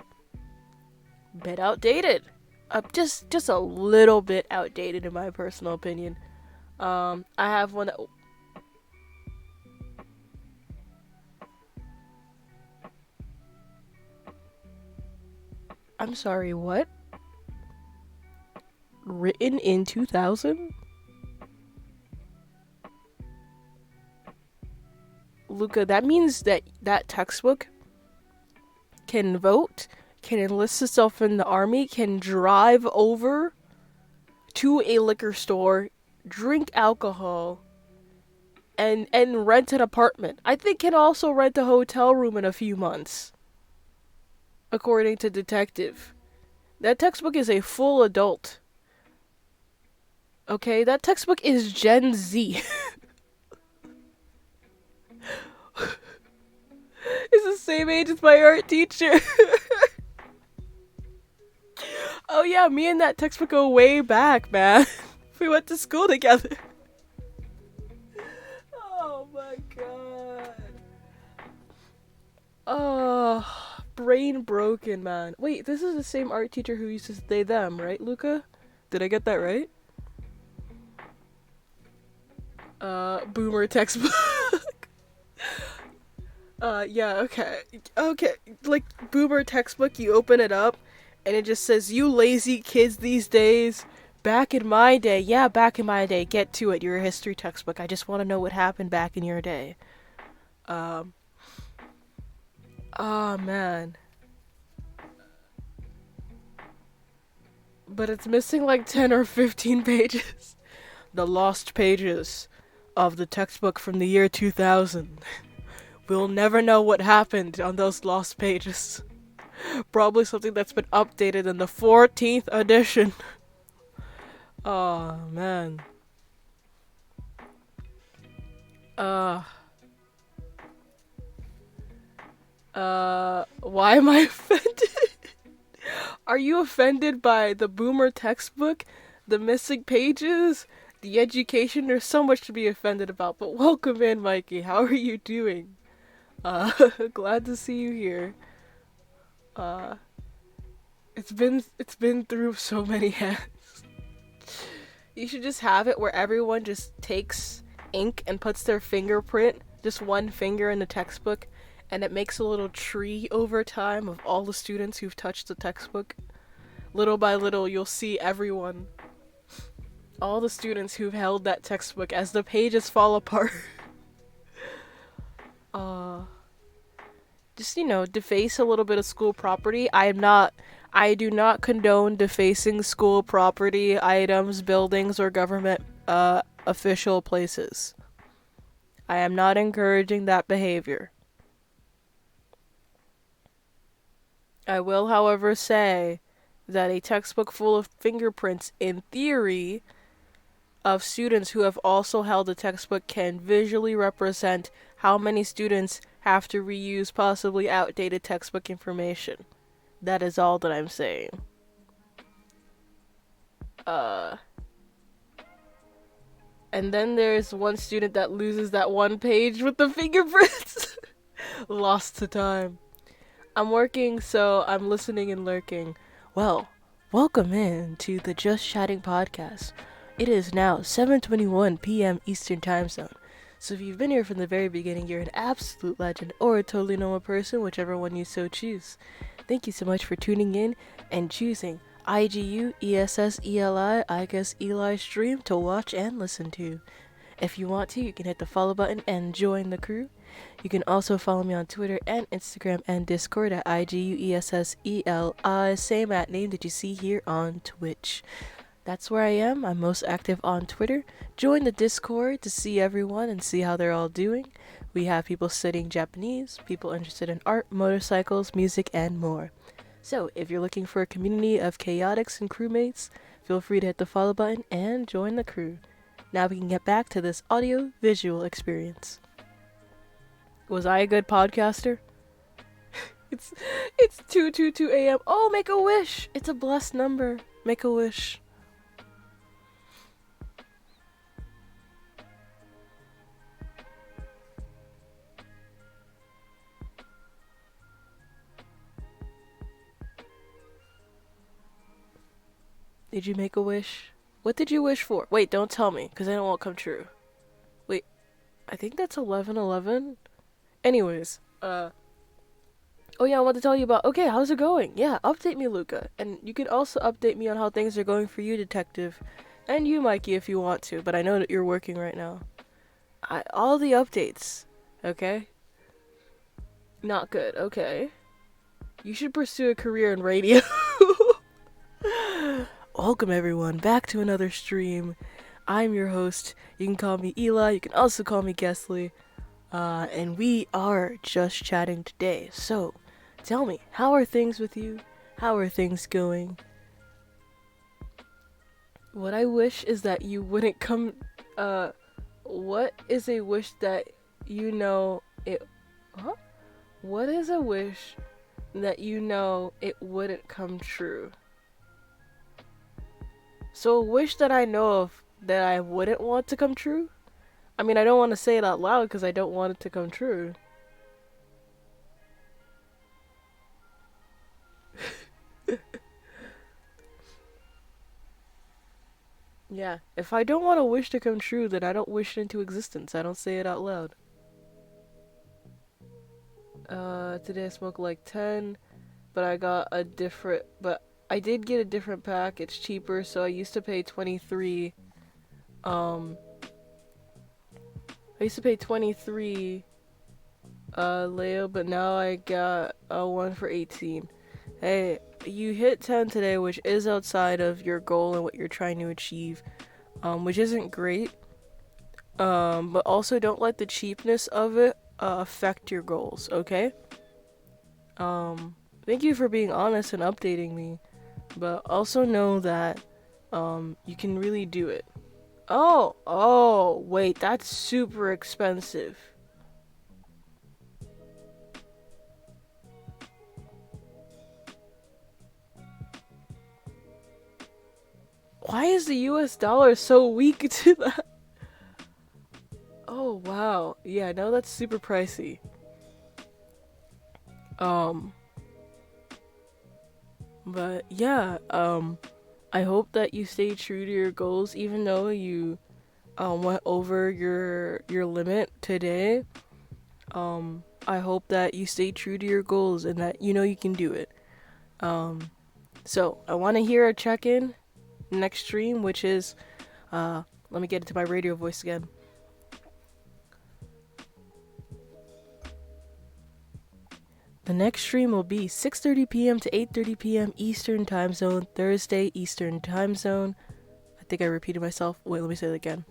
bit outdated. Just a little bit outdated in my personal opinion. I have one that. I'm sorry, what? Written in 2000? Luca, that means that that textbook can vote, can enlist itself in the army, can drive over to a liquor store, drink alcohol, and rent an apartment. I think can also rent a hotel room in a few months, according to Detective. That textbook is a full adult. Okay, that textbook is Gen Z. It's the same age as my art teacher. Oh yeah, me and that textbook go way back, man. We went to school together. Oh my god. Oh, brain broken, man. Wait, this is the same art teacher who uses they them, right, Luca? Did I get that right? Boomer textbook. Yeah, okay. Okay, like, boomer textbook, you open it up, and it just says, you lazy kids these days. Back in my day, yeah, back in my day, get to it, you're a history textbook. I just want to know what happened back in your day. Um, oh man. But it's missing like 10 or 15 pages. The lost pages of the textbook from the year 2000. We'll never know what happened on those lost pages. Probably something that's been updated in the 14th edition. Oh, man. Uh, why am I offended? Are you offended by the boomer textbook, the missing pages, the education? There's so much to be offended about. But welcome in, Mikey. How are you doing? Uh, glad to see you here. Uh, it's been through so many hands. You should just have it where everyone just takes ink and puts their fingerprint, just one finger in the textbook, and it makes a little tree over time of all the students who've touched the textbook. Little by little, you'll see everyone, all the students who've held that textbook as the pages fall apart. uh, just, deface a little bit of school property. I do not condone defacing school property, items, buildings, or government official places. I am not encouraging that behavior. I will, however, say that a textbook full of fingerprints, in theory, of students who have also held the textbook can visually represent how many students have to reuse possibly outdated textbook information. That is all that I'm saying. And then there's one student that loses that one page with the fingerprints. Lost to time. I'm working, so I'm listening and lurking. Well, welcome in to the Just Chatting podcast. It is now 7:21 p.m. Eastern Time Zone. So if you've been here from the very beginning, you're an absolute legend or a totally normal person, whichever one you so choose. Thank you so much for tuning in and choosing IGU I guess Eli stream to watch and listen to. If you want to, you can hit the follow button and join the crew. You can also follow me on Twitter and Instagram and Discord at IGUESSELI, same at name that you see here on Twitch. That's where I am. I'm most active on Twitter. Join the Discord to see everyone and see how they're all doing. We have people studying Japanese, people interested in art, motorcycles, music, and more. So, if you're looking for a community of chaotix and crewmates, feel free to hit the follow button and join the crew. Now we can get back to this audio-visual experience. Was I a good podcaster? It's 2:22 a.m. Oh, make a wish! It's a blessed number. Make a wish. Did you make a wish? What did you wish for? Wait, don't tell me, because then it won't come true. Wait, I think that's 11:11. Anyways, oh yeah, I want to tell you about, okay, how's it going? Yeah, update me, Luca. And you can also update me on how things are going for you, Detective. And you, Mikey, if you want to, but I know that you're working right now. All the updates, okay? Not good, okay. You should pursue a career in radio. Welcome everyone back to another stream. I'm your host. You can call me Eli. You can also call me Gesley. And we are just chatting today. So, tell me, how are things with you? How are things going? What I wish is that you wouldn't come. What is a wish that you know it. Huh? What is a wish that you know it wouldn't come true? So a wish that I know of that I wouldn't want to come true? I mean, I don't want to say it out loud because I don't want it to come true. Yeah, if I don't want a wish to come true, then I don't wish it into existence. I don't say it out loud. Today I smoked like 10, but I got a different, but I did get a different pack. It's cheaper, so I used to pay 23, I used to pay 23, Leo, but now I got one for 18. Hey, you hit 10 today, which is outside of your goal and what you're trying to achieve, which isn't great. But also don't let the cheapness of it affect your goals, okay? Thank you for being honest and updating me, but also know that you can really do it. Oh, wait, that's super expensive. Why is the US dollar so weak to that? Oh wow. Yeah, no, that's super pricey. Um, but yeah, I hope that you stay true to your goals even though you went over your limit today. I hope that you stay true to your goals and that you know you can do it. Um, so I want to hear a check-in next stream, which is let me get into my radio voice again. The next stream will be 6:30 p.m. to 8:30 p.m. Eastern Time Zone, Thursday Eastern Time Zone. I think I repeated myself. Wait, let me say it again.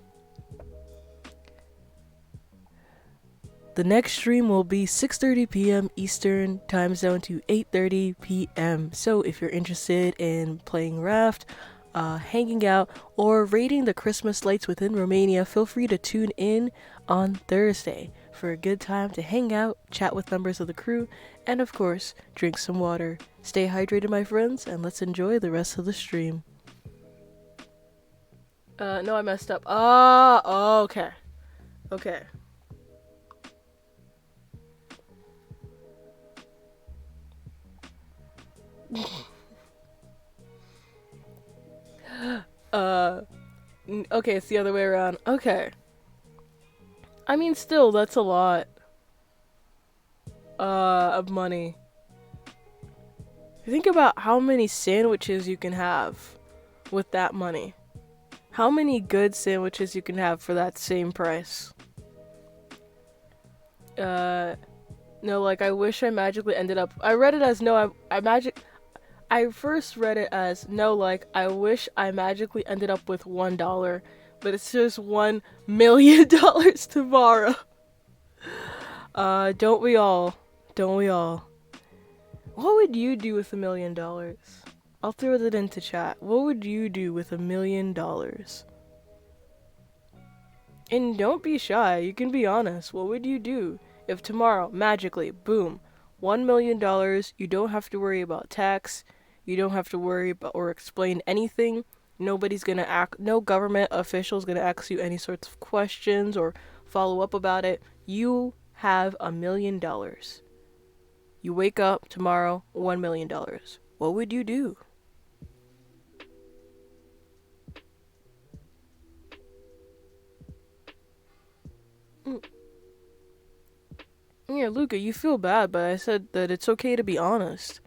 The next stream will be 6:30 p.m. Eastern Time Zone to 8:30 p.m. So if you're interested in playing Raft, hanging out, or raiding the Christmas lights within Romania, feel free to tune in on Thursday for a good time to hang out, chat with members of the crew, and of course, drink some water. Stay hydrated, my friends, and let's enjoy the rest of the stream. No, I messed up. Oh, okay. Okay. Okay, it's the other way around. Okay. I mean, still, that's a lot, of money. Think about how many sandwiches you can have with that money. How many good sandwiches you can have for that same price. No, like, I wish I magically ended up... I read it as, no, I first read it as, no, like, I wish I magically ended up with $1, but it's just $1 million tomorrow. Don't we all? Don't we all? What would you do with $1 million? I'll throw that into chat. What would you do with $1 million? And don't be shy, you can be honest. What would you do if tomorrow, magically, boom, $1 million, you don't have to worry about tax, you don't have to worry about or explain anything, nobody's gonna no government official's gonna ask you any sorts of questions or follow up about it. You have $1 million. You wake up tomorrow, $1 million. What would you do? Yeah, Luca, you feel bad, but I said that it's okay to be honest.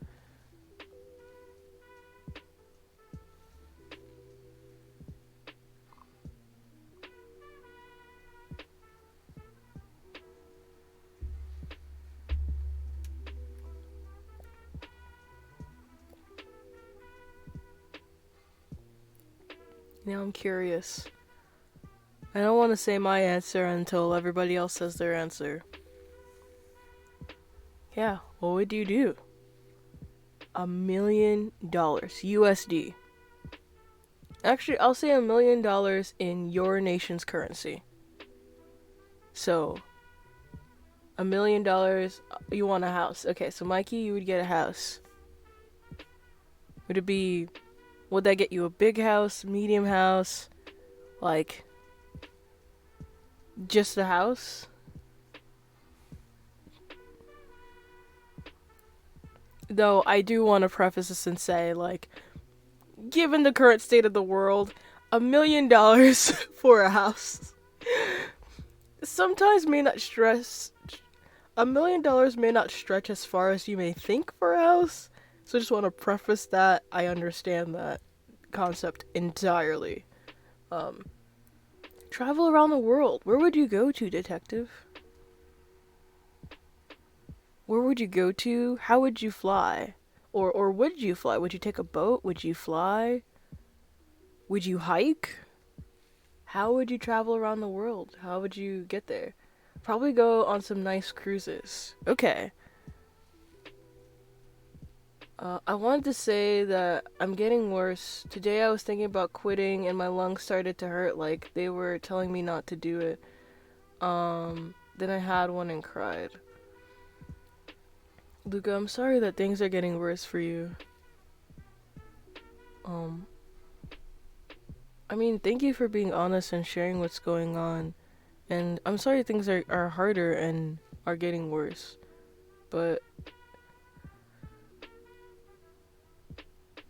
Now I'm curious. I don't want to say my answer until everybody else says their answer. Yeah, what would you do? $1 million USD. Actually, I'll say $1 million in your nation's currency. So, $1 million, you want a house. Okay, so Mikey, you would get a house. Would that get you a big house, medium house, like, just a house? Though, I do want to preface this and say, like, given the current state of the world, $1 million for a house sometimes may not stress. $1 million may not stretch as far as you may think for a house. So I just want to preface that. I understand that concept entirely. Travel around the world. Where would you go to, detective? Where would you go to? How would you fly? Or would you fly? Would you take a boat? Would you fly? Would you hike? How would you travel around the world? How would you get there? Probably go on some nice cruises. Okay. I wanted to say that I'm getting worse. Today I was thinking about quitting and my lungs started to hurt like they were telling me not to do it. Then I had one and cried. Luca, I'm sorry that things are getting worse for you. I mean, thank you for being honest and sharing what's going on. And I'm sorry things are harder and are getting worse. But,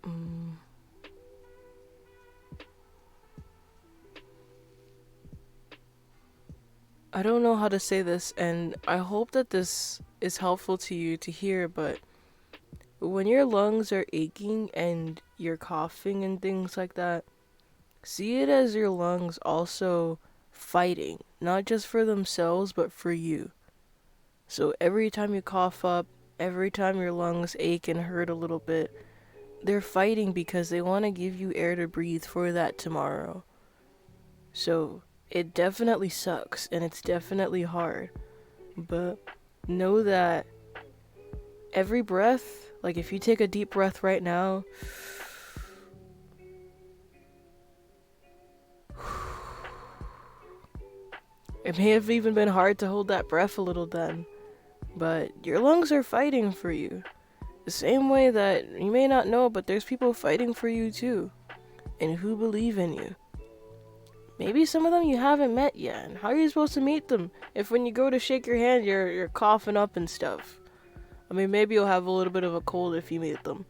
um, I don't know how to say this, and I hope that this is helpful to you to hear, but when your lungs are aching and you're coughing and things like that, see it as your lungs also fighting, not just for themselves, but for you. So every time you cough up, every time your lungs ache and hurt a little bit, they're fighting because they want to give you air to breathe for that tomorrow. So it definitely sucks and it's definitely hard. But know that every breath, like if you take a deep breath right now, it may have even been hard to hold that breath a little then, but your lungs are fighting for you. The same way that you may not know, but there's people fighting for you too, and who believe in you. Maybe some of them you haven't met yet, and how are you supposed to meet them if when you go to shake your hand you're coughing up and stuff? I mean, maybe you'll have a little bit of a cold if you meet them.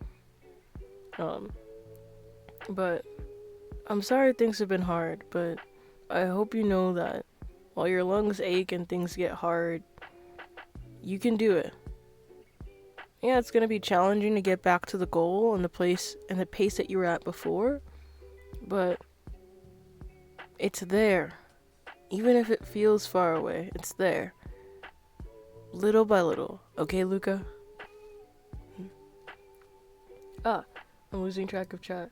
Um, but I'm sorry things have been hard, but I hope you know that while your lungs ache and things get hard, you can do it. Yeah, it's gonna be challenging to get back to the goal and the place and the pace that you were at before, but it's there. Even if it feels far away, it's there. Little by little. Okay, Luca? Ah, I'm losing track of chat.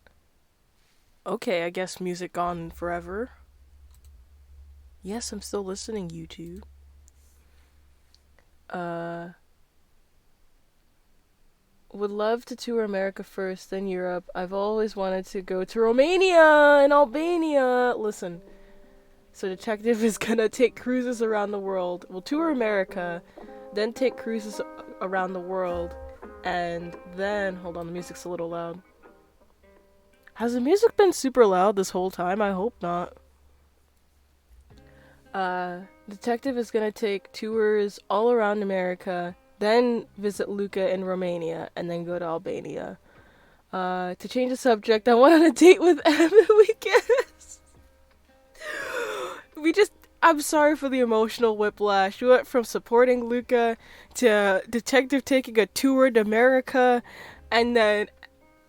Okay, I guess music gone forever. Yes, I'm still listening, YouTube. Uh, would love to tour America first, then Europe. I've always wanted to go to Romania and Albania. Listen, so Detective is gonna take cruises around the world. We'll tour America, then take cruises around the world, and then hold on, the music's a little loud. Has the music been super loud this whole time? I hope not. Detective is gonna take tours all around America, then visit Luca in Romania, and then go to Albania. To change the subject, I went on a date with Em and we kissed. We just, I'm sorry for the emotional whiplash. We went from supporting Luca to Detective taking a tour to America, and then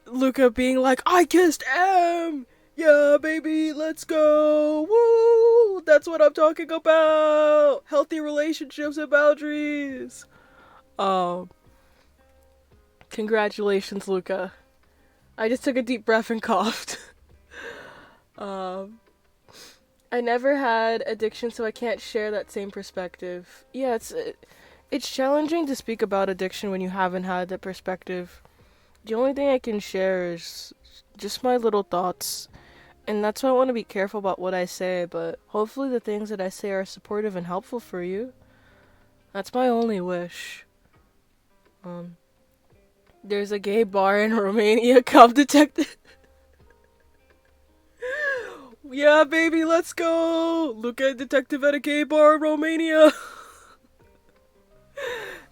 Luca being like, I kissed Em! Yeah, baby, let's go! Woo! That's what I'm talking about! Healthy relationships and boundaries! Um, Congratulations, Luca. I just took a deep breath and coughed. um, I never had addiction, so I can't share that same perspective. Yeah, it's challenging to speak about addiction when you haven't had that perspective. The only thing I can share is just my little thoughts. And that's why I want to be careful about what I say, but hopefully the things that I say are supportive and helpful for you. That's my only wish. Um, there's a gay bar in Romania. Come, Detective. Yeah, baby, let's go! Look at Detective at a gay bar in Romania.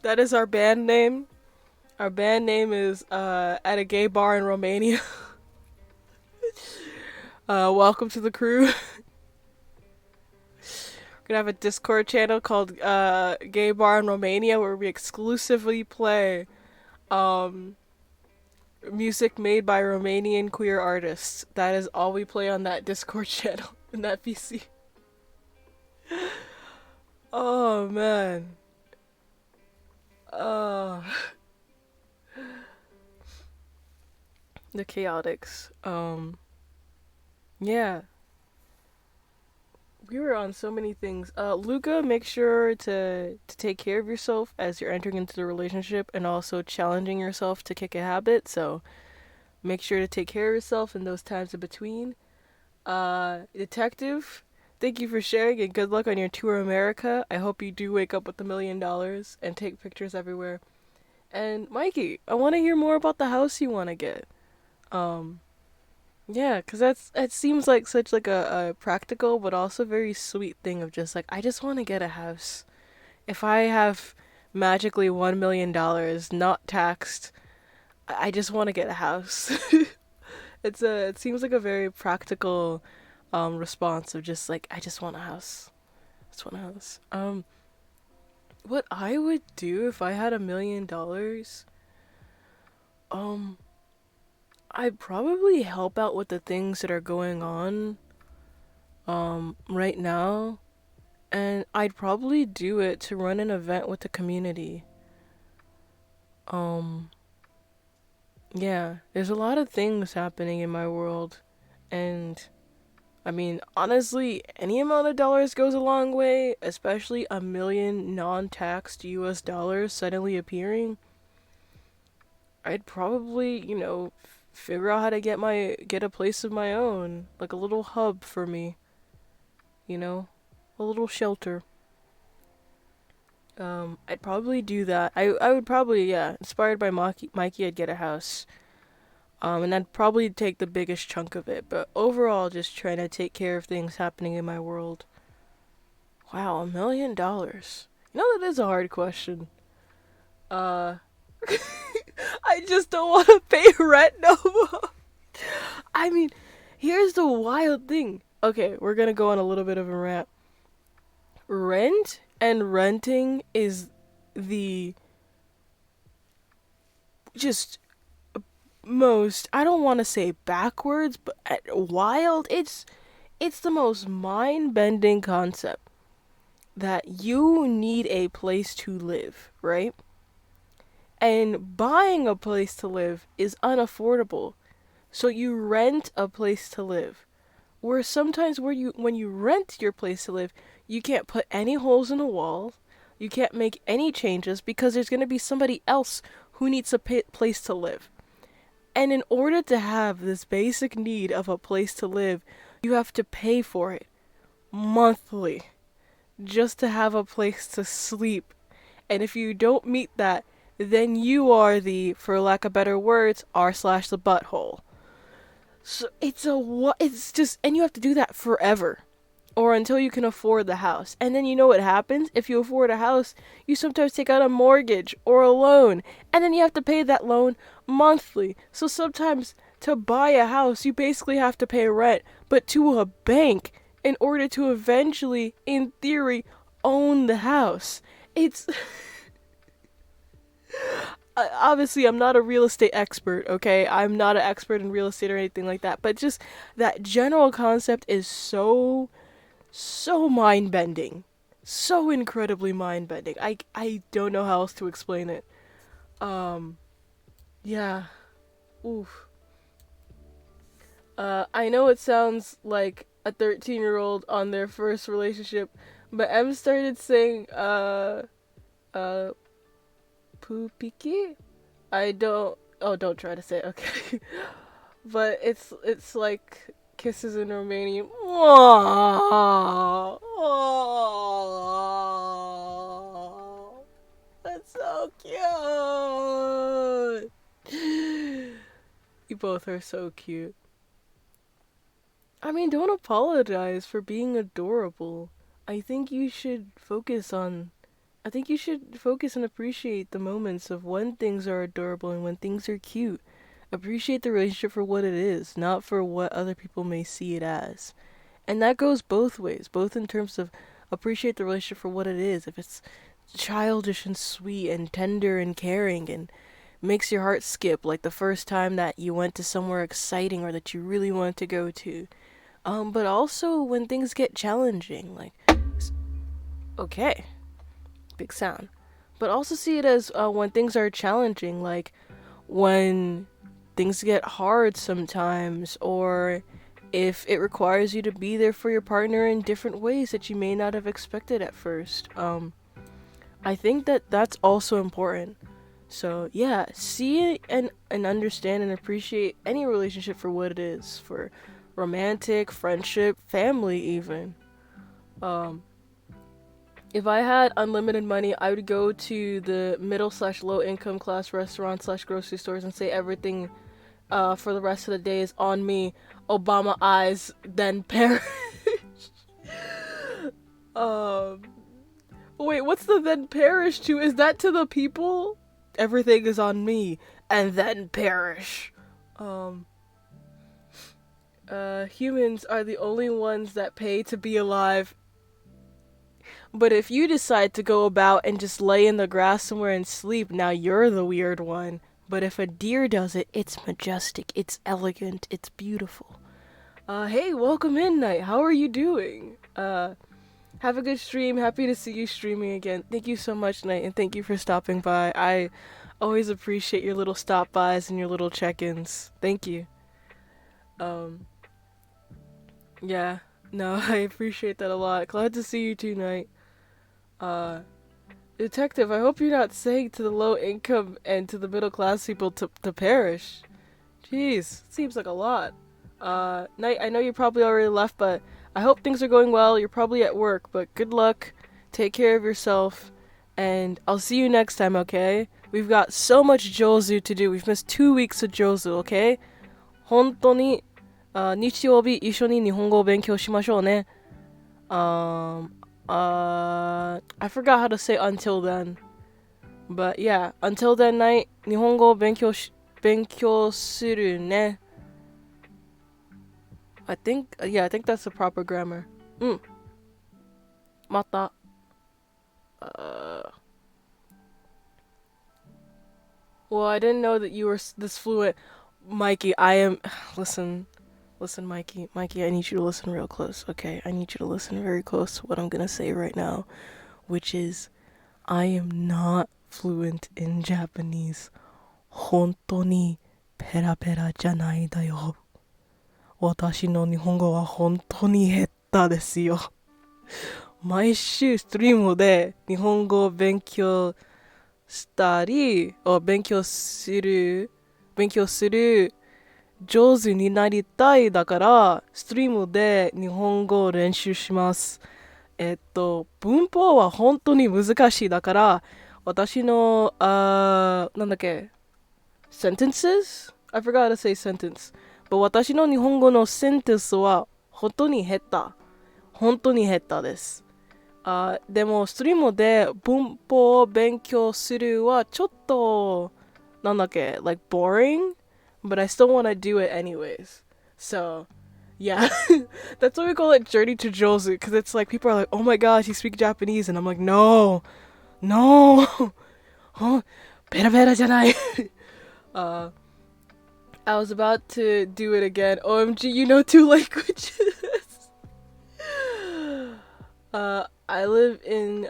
That is our band name. Our band name is At a Gay Bar in Romania. Welcome to the crew. We're gonna have a Discord channel called Gay Bar in Romania where we exclusively play um, music made by Romanian queer artists. That is all we play on that Discord channel in that PC. Oh man. Uh, the Chaotix. Yeah. We were on so many things. Luca, make sure to take care of yourself as you're entering into the relationship and also challenging yourself to kick a habit. So make sure to take care of yourself in those times in between. Detective, thank you for sharing and good luck on your tour America. I hope you do wake up with $1 million and take pictures everywhere. And Mikey, I want to hear more about the house you want to get. Um, Yeah, cause it seems like such like a practical but also very sweet thing of just like I just want to get a house. If I have magically $1 million not taxed, I just want to get a house. It seems like a very practical response of just like I just want a house. Just want a house. What I would do if I had $1 million, um, I'd probably help out with the things that are going on right now, and I'd probably do it to run an event with the community. Um, yeah, there's a lot of things happening in my world, and I mean, honestly, any amount of dollars goes a long way, especially a million non-taxed US dollars suddenly appearing. I'd probably, figure out how to get a place of my own, like a little hub for me, you know, a little shelter. I'd probably do that. I would probably, yeah, inspired by Mikey, I'd get a house. And that'd probably take the biggest chunk of it, but overall, just trying to take care of things happening in my world. Wow, $1 million. That is a hard question. Uh, I just don't want to pay rent no more. I mean, here's the wild thing. Okay, we're gonna go on a little bit of a rant. Rent and renting is the just most, I don't want to say backwards, but wild. It's the most mind-bending concept that you need a place to live, right? And buying a place to live is unaffordable. So you rent a place to live. Where sometimes when you rent your place to live, you can't put any holes in the wall. You can't make any changes because there's going to be somebody else who needs a place to live. And in order to have this basic need of a place to live, you have to pay for it monthly just to have a place to sleep. And if you don't meet that, then you are the, for lack of better words, r slash the butthole. So it's just, and you have to do that forever. Or until you can afford the house. And then you know what happens? If you afford a house, you sometimes take out a mortgage or a loan. And then you have to pay that loan monthly. So sometimes to buy a house, you basically have to pay rent, but to a bank in order to eventually, in theory, own the house. It's obviously I'm not a real estate expert, okay? I'm not an expert in real estate or anything like that, but just that general concept is so mind bending. So incredibly mind bending. I don't know how else to explain it. Um yeah. Oof. I know it sounds like a 13-year-old on their first relationship, but M started saying uh poopiki? I don't, oh, don't try to say it, okay. But it's like kisses in Romanian. Aww. That's so cute. You both are so cute. I mean, don't apologize for being adorable. I think you should focus on I think you should focus and appreciate the moments of when things are adorable and when things are cute. Appreciate the relationship for what it is, not for what other people may see it as. And that goes both ways, both in terms of appreciate the relationship for what it is. If it's childish and sweet and tender and caring and makes your heart skip like the first time that you went to somewhere exciting or that you really wanted to go to. But also when things get challenging, like okay, big sound. But also see it as when things are challenging, like when things get hard sometimes, or if it requires you to be there for your partner in different ways that you may not have expected at first. I think that that's also important. So yeah, see and understand and appreciate any relationship for what it is, for romantic, friendship, family even. Um, if I had unlimited money, I would go to the middle slash low income class restaurants slash grocery stores and say everything for the rest of the day is on me. Obama eyes, then perish. um, wait, what's the then perish to? Is that to the people? Everything is on me, and then perish. Humans are the only ones that pay to be alive. But if you decide to go about and just lay in the grass somewhere and sleep, now you're the weird one. But if a deer does it, it's majestic, it's elegant, it's beautiful. Hey, welcome in, Night. How are you doing? Have a good stream. Happy to see you streaming again. Thank you so much, Night, and thank you for stopping by. I always appreciate your little stop bys and your little check-ins. Thank you. Yeah. No, I appreciate that a lot. Glad to see you too, Night. Detective, I hope you're not saying to the low income and to the middle class people to perish. Jeez, seems like a lot. Night, I know you probably already left, but I hope things are going well. You're probably at work, but good luck. Take care of yourself, and I'll see you next time, okay? We've got so much Jozu to do. We've missed 2 weeks of Jozu, okay? 本当に、日曜日一緒に日本語を勉強しましょうね。I forgot how to say until then. But yeah, until then, Night, 日本語を勉強するね. I think that's the proper grammar. また. Well, I didn't know that you were this fluent. Mikey, I am... Listen, Mikey, I need you to listen real close, okay? I need you to listen very close to what I'm gonna say right now, which is, I am not fluent in Japanese. 本当にペラペラじゃないだよ。私の日本語は本当に下手ですよ。毎週ストリームで日本語を勉強したり、勉強する上手になりたいだから、ストリームで日本語を練習します。文法は本当に難しいだから、私の、なんだっけ、sentences? I forgot how to say sentence. But 私の日本語のセンテンスは本当に下手。本当に下手です。でも、ストリームで文法を勉強するはちょっと、なんだっけ、like boring? But I still want to do it anyways. So, yeah. That's why we call it Journey to Jozu, because it's like, people are like, oh my gosh, you speak Japanese, and I'm like, no, pera pera じゃない. I was about to do it again. OMG, you know 2 languages. I live in,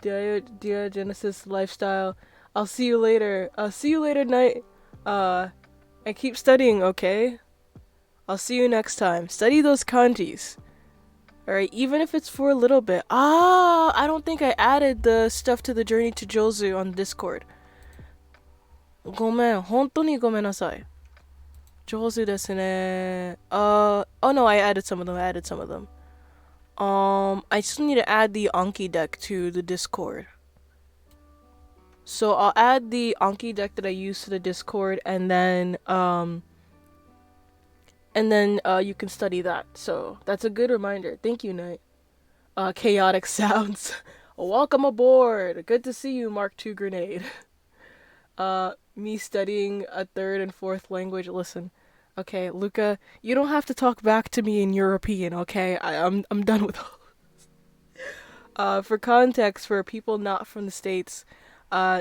Diogenesis lifestyle. I'll see you later. Night. And keep studying, okay? I'll see you next time. Study those kanjis. Alright, even if it's for a little bit. I don't think I added the stuff to the Journey to Jozu on Discord. ごめん、本当にごめんなさい。上手ですね。Oh no, I added some of them. I still need to add the Anki deck to the Discord. So I'll add the Anki deck that I use to the Discord, and then you can study that. So that's a good reminder. Thank you, Night. Chaotic sounds. Welcome aboard. Good to see you, Mark II Grenade. Me studying a 3rd and 4th language. Listen, okay, Luca, you don't have to talk back to me in European, okay? I'm done with all this. For context, for people not from the States,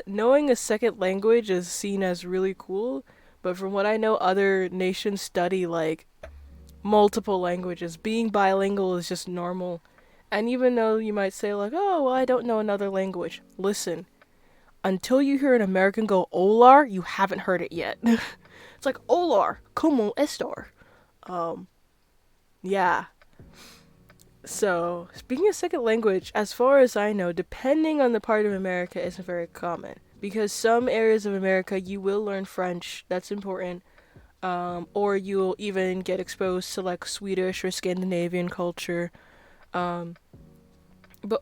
knowing a second language is seen as really cool, but from what I know, other nations study like multiple languages. Being bilingual is just normal. And even though you might say like, oh, well, I don't know another language, listen. Until you hear an American go Olar, you haven't heard it yet. It's like, Olar, como estar? Yeah. So, speaking a second language, as far as I know, depending on the part of America, isn't very common. Because some areas of America, you will learn French, that's important. Or you'll even get exposed to like Swedish or Scandinavian culture. But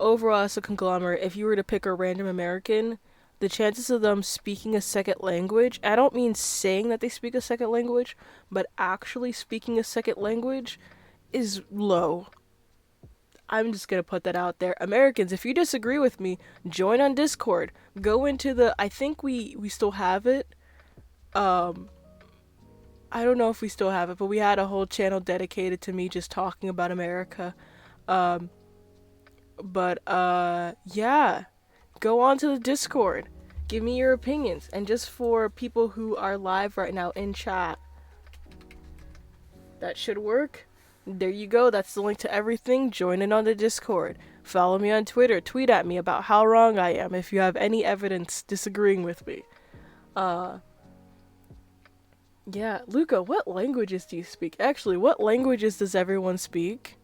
overall, as a conglomerate, if you were to pick a random American, the chances of them speaking a second language, I don't mean saying that they speak a second language, but actually speaking a second language is low. I'm just gonna put that out there. Americans, if you disagree with me, join on Discord. Go into the, I think we still have it. Um I don't know if we still have it, but we had a whole channel dedicated to me just talking about America. Um but yeah, go on to the Discord. Give me your opinions. And just for people who are live right now in chat, that should work. There you go. That's the link to everything. Join in on the Discord. Follow me on Twitter. Tweet at me about how wrong I am if you have any evidence disagreeing with me. Uh, yeah. Luca, what languages do you speak? Actually, what languages does everyone speak?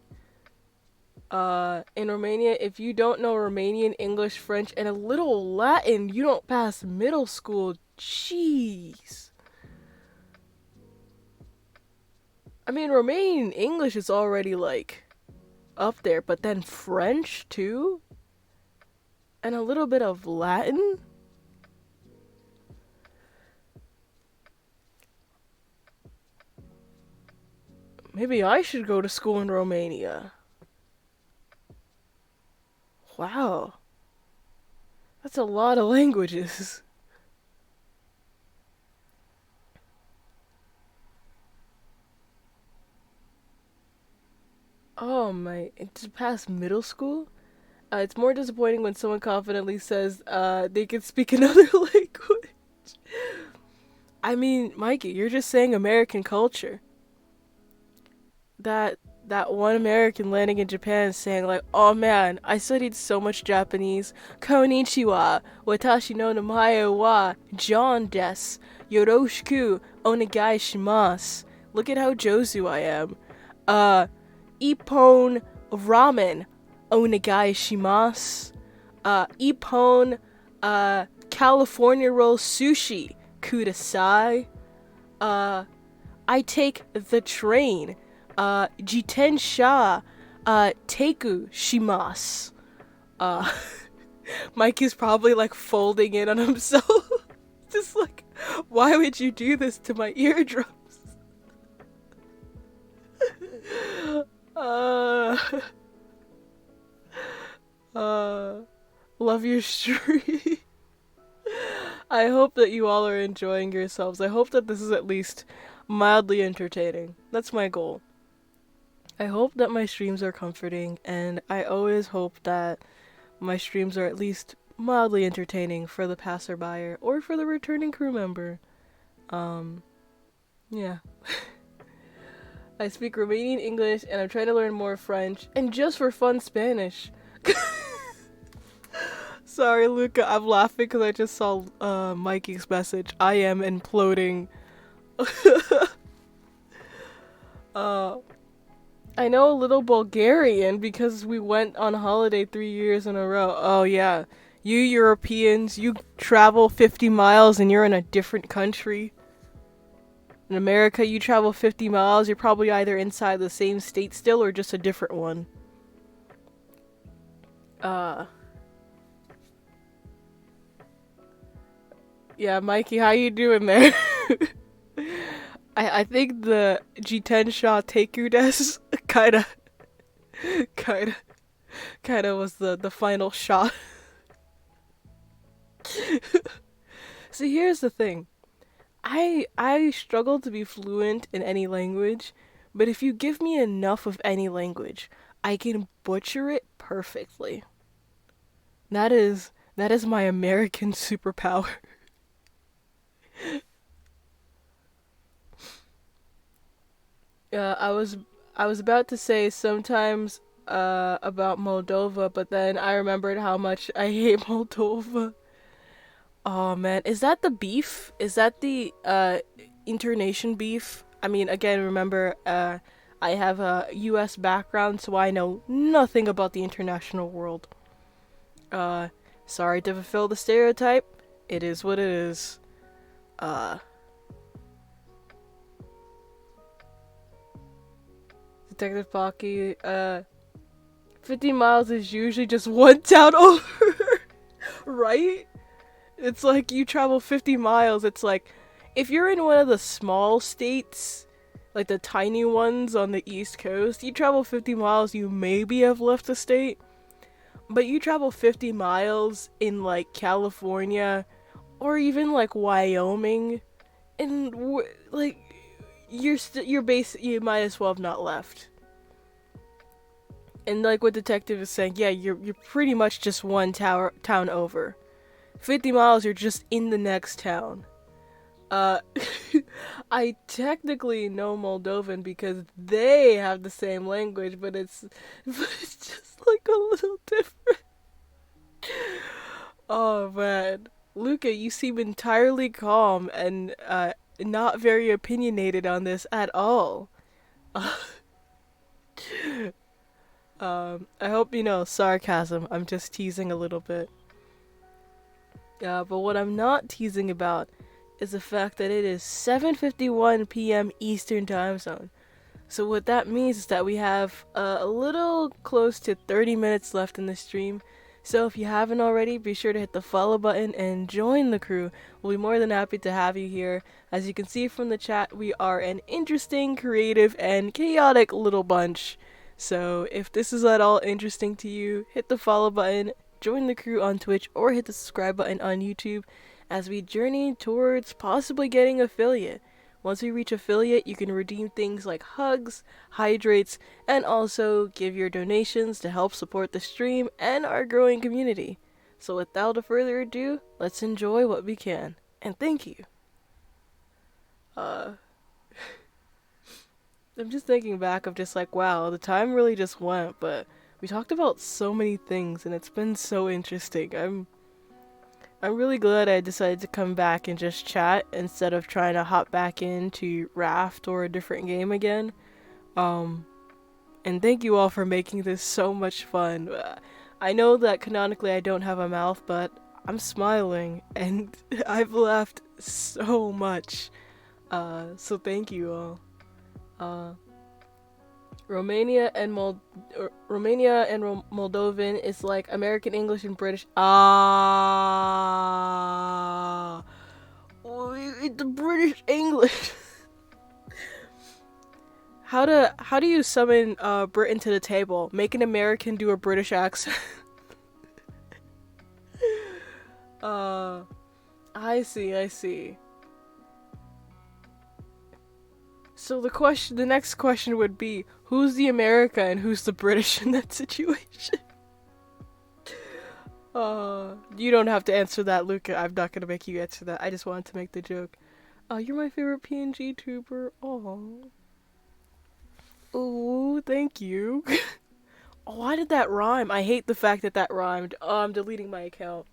In Romania, if you don't know Romanian, English, French, and a little Latin, you don't pass middle school. Jeez. I mean, Romanian English is already like up there, but then French too? And a little bit of Latin? Maybe I should go to school in Romania. Wow. That's a lot of languages. Oh my, to pass middle school? It's more disappointing when someone confidently says they can speak another language. I mean, Mikey, you're just saying American culture. That that one American landing in Japan saying like, "Oh man, I studied so much Japanese. Konnichiwa, watashi no namae wa John des. Yoroshiku onegai shimasu. Look at how Jozu I am. Uh, Ippon ramen onegai shimasu. Ippon California roll sushi kudasai. I take the train. Jitensha, Teiku shimasu. Uh, Mike is probably like folding in on himself. Just like, why would you do this to my eardrums? uh, uh, love your stream. I hope that you all are enjoying yourselves. I hope that this is at least mildly entertaining. That's my goal. I hope that my streams are comforting, and I always hope that my streams are at least mildly entertaining for the passerby or for the returning crew member. Um, yeah. I speak Romanian English, and I'm trying to learn more French, and just for fun, Spanish. Sorry, Luca, I'm laughing because I just saw Mikey's message. I am imploding. uh, I know a little Bulgarian because we went on holiday 3 years in a row. Oh yeah, you Europeans, you travel 50 miles and you're in a different country. In America, you travel 50 miles, you're probably either inside the same state still or just a different one. Yeah, Mikey, how you doing there? I think the Jitensha Teiku des kinda was the final shot. See, here's the thing. I struggle to be fluent in any language, but if you give me enough of any language, I can butcher it perfectly. That is my American superpower. I was about to say sometimes about Moldova, but then I remembered how much I hate Moldova. Oh man, is that the beef? Is that the internation beef? I mean, again, remember I have a US background, so I know nothing about the international world. Uh Sorry to fulfill the stereotype. It is what it is. Uh Detective Pocky, 50 miles is usually just one town over, right? It's like you travel 50 miles. It's like if you're in one of the small states, like the tiny ones on the East Coast, you travel 50 miles, you maybe have left the state. But you travel 50 miles in like California or even like Wyoming, and like you might as well have not left. And like what detective is saying, yeah, you're pretty much just one town over. 50 miles, you're just in the next town. Uh, I technically know Moldovan because they have the same language, but it's just like a little different. Oh man, Luca, you seem entirely calm and not very opinionated on this at all. I hope you know sarcasm. I'm just teasing a little bit. But what I'm not teasing about is the fact that it is 7:51 p.m. Eastern Time Zone. So what that means is that we have a little close to 30 minutes left in the stream. So if you haven't already, be sure to hit the follow button and join the crew. We'll be more than happy to have you here. As you can see from the chat, we are an interesting, creative, and chaotic little bunch. So if this is at all interesting to you, hit the follow button, join the crew on Twitch, or hit the subscribe button on YouTube as we journey towards possibly getting affiliate. Once we reach affiliate, you can redeem things like hugs, hydrates, and also give your donations to help support the stream and our growing community. So without further ado, let's enjoy what we can. And thank you. I'm just thinking back of just like, wow, the time really just went, but we talked about so many things and it's been so interesting. I'm really glad I decided to come back and just chat instead of trying to hop back into Raft or a different game again. Um, and thank you all for making this so much fun. I know that canonically I don't have a mouth, but I'm smiling and I've laughed so much. So thank you all. Romania and Moldovan is like American English and British. The British English. How do you summon Britain to the table? Make an American do a British accent. I see. So the next question would be, who's the America and who's the British in that situation? You don't have to answer that, Luca. I'm not gonna make you answer that. I just wanted to make the joke. Oh, you're my favorite PNG tuber. Oh. Ooh, thank you. Oh, why did that rhyme? I hate the fact that rhymed. Oh, I'm deleting my account.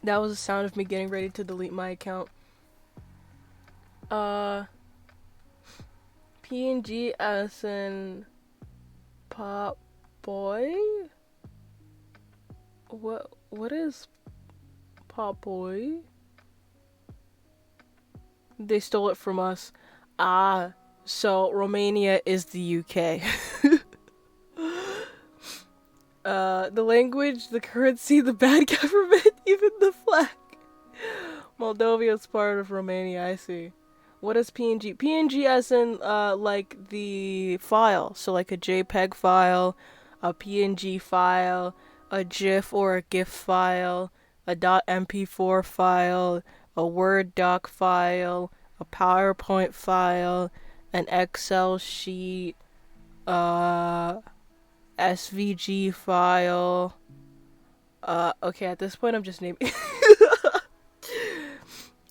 That was the sound of me getting ready to delete my account. PNG as in Pop Boy? What is Pop Boy? They stole it from us. So Romania is the UK. The language, the currency, the bad government, even the flag. Moldova is part of Romania, I see. What is PNG? PNG as in, like the file. So like a JPEG file, a PNG file, a GIF or a GIF file, a .mp4 file, a Word doc file, a PowerPoint file, an Excel sheet, SVG file. Okay, at this point I'm just naming.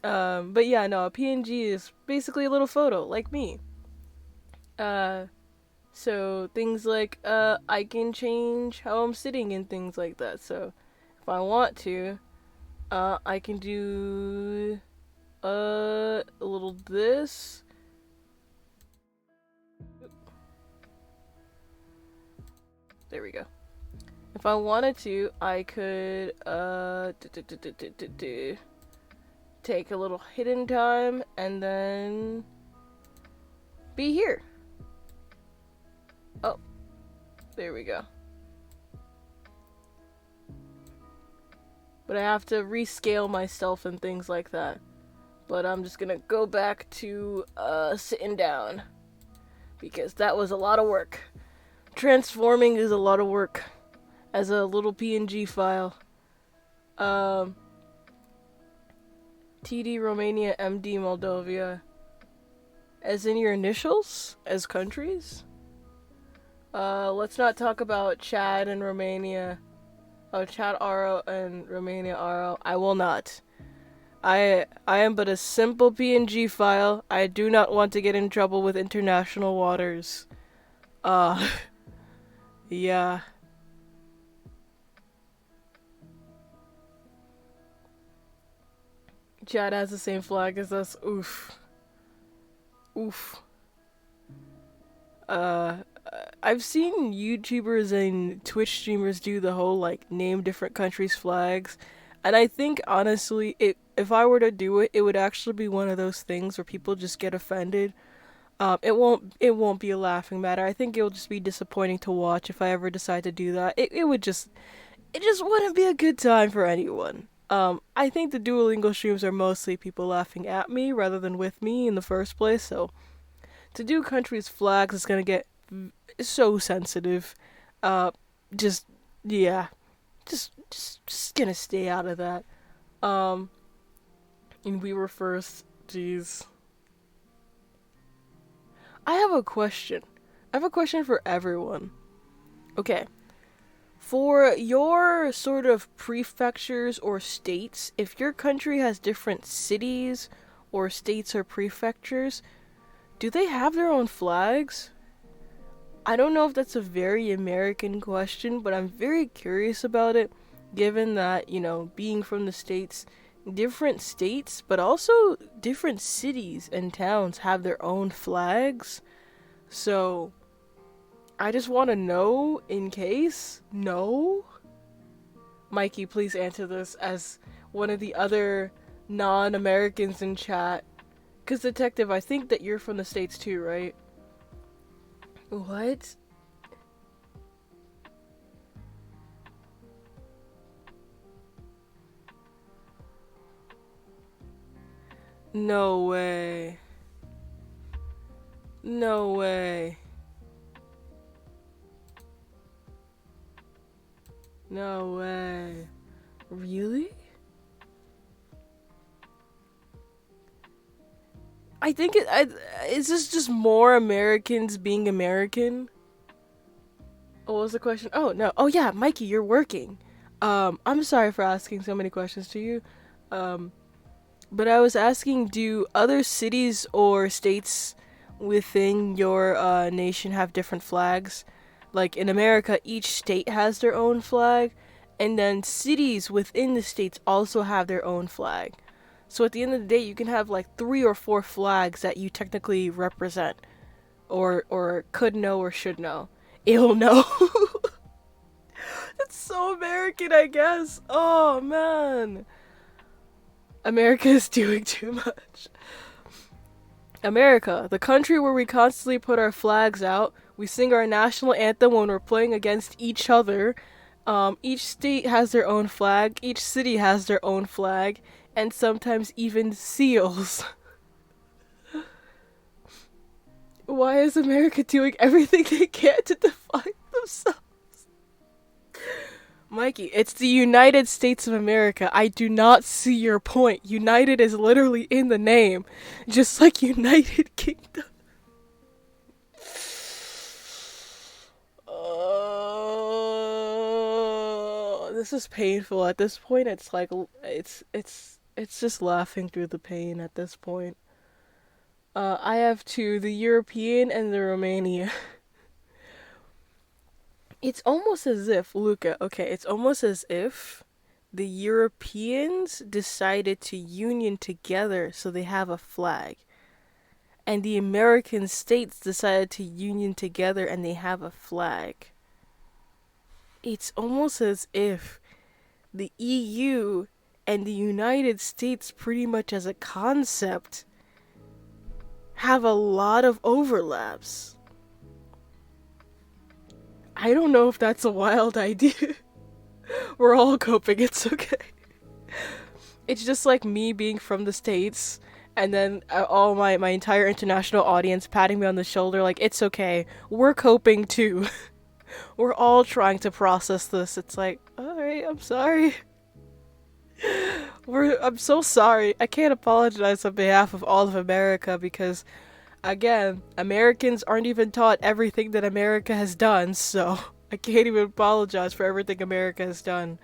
But yeah, no, a PNG is basically a little photo, like me. So things like, I can change how I'm sitting and things like that. So if I want to, I can do, a little this. There we go. If I wanted to, I could, take a little hidden time and then be here. Oh, there we go. But I have to rescale myself and things like that. But I'm just gonna go back to sitting down, because that was a lot of work. Transforming is a lot of work as a little PNG file. TD Romania, MD Moldova. As in your initials? As countries? Let's not talk about Chad and Romania. Oh, Chad Aro and Romania Aro. I will not. I am but a simple PNG file. I do not want to get in trouble with international waters. Yeah. Chad has the same flag as us. Oof. Oof. I've seen YouTubers and Twitch streamers do the whole like name different countries' flags, and I think honestly, if I were to do it, it would actually be one of those things where people just get offended. It won't be a laughing matter. I think it'll just be disappointing to watch if I ever decide to do that. It just wouldn't be a good time for anyone. I think the Duolingo streams are mostly people laughing at me rather than with me in the first place, so to do countries' flags is gonna get so sensitive. Uh, just yeah, just gonna stay out of that. Um, and we were first. Jeez, I have a question. I have a question for everyone. Okay, for your sort of prefectures or states, if your country has different cities or states or prefectures, do they have their own flags? I don't know if that's a very American question, but I'm very curious about it, given that, being from the different states, but also different cities and towns have their own flags. So, I just want to know in case. No? Mikey, please answer this as one of the other non Americans in chat. Because, Detective, I think that you're from the States too, right? What? No way. No way. No way. Really? I think is this just more Americans being American? What was the question? Oh, no. Oh, yeah, Mikey, you're working. I'm sorry for asking so many questions to you. Um, but I was asking, do other cities or states within your nation have different flags? Like in America, each state has their own flag, and then cities within the states also have their own flag. So at the end of the day, you can have like 3 or 4 flags that you technically represent, or could know or should know. Ill know. That's so American, I guess. Oh man, America is doing too much. America, the country where we constantly put our flags out. We sing our national anthem when we're playing against each other. Each state has their own flag. Each city has their own flag, and sometimes even seals. Why is America doing everything they can to define themselves? Mikey, it's the United States of America. I do not see your point. United is literally in the name, just like United Kingdom. Oh, this is painful. At this point, it's like it's just laughing through the pain at this point. I have two, the European and the Romania. It's almost as if, Luca, okay, it's almost as if the Europeans decided to union together so they have a flag. And the American states decided to union together and they have a flag. It's almost as if the EU and the United States, pretty much as a concept, have a lot of overlaps. I don't know if that's a wild idea. We're all coping, it's okay. It's just like me being from the States and then all my entire international audience patting me on the shoulder like, it's okay. We're coping too. We're all trying to process this. It's like, alright, I'm sorry. I'm so sorry. I can't apologize on behalf of all of America because, again, Americans aren't even taught everything that America has done, so I can't even apologize for everything America has done.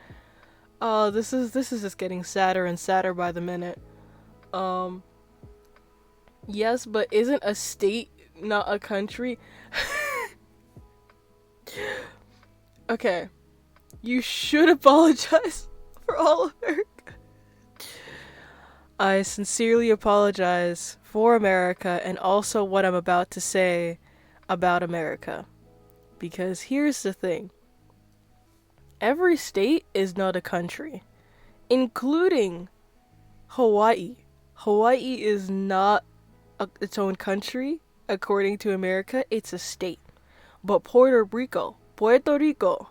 Oh, this is just getting sadder and sadder by the minute. Um, yes, but isn't a state not a country? Okay, you should apologize for all of America. I sincerely apologize for America and also what I'm about to say about America. Because here's the thing, every state is not a country, including Hawaii. Hawaii is not its own country, according to America, it's a state. But Puerto Rico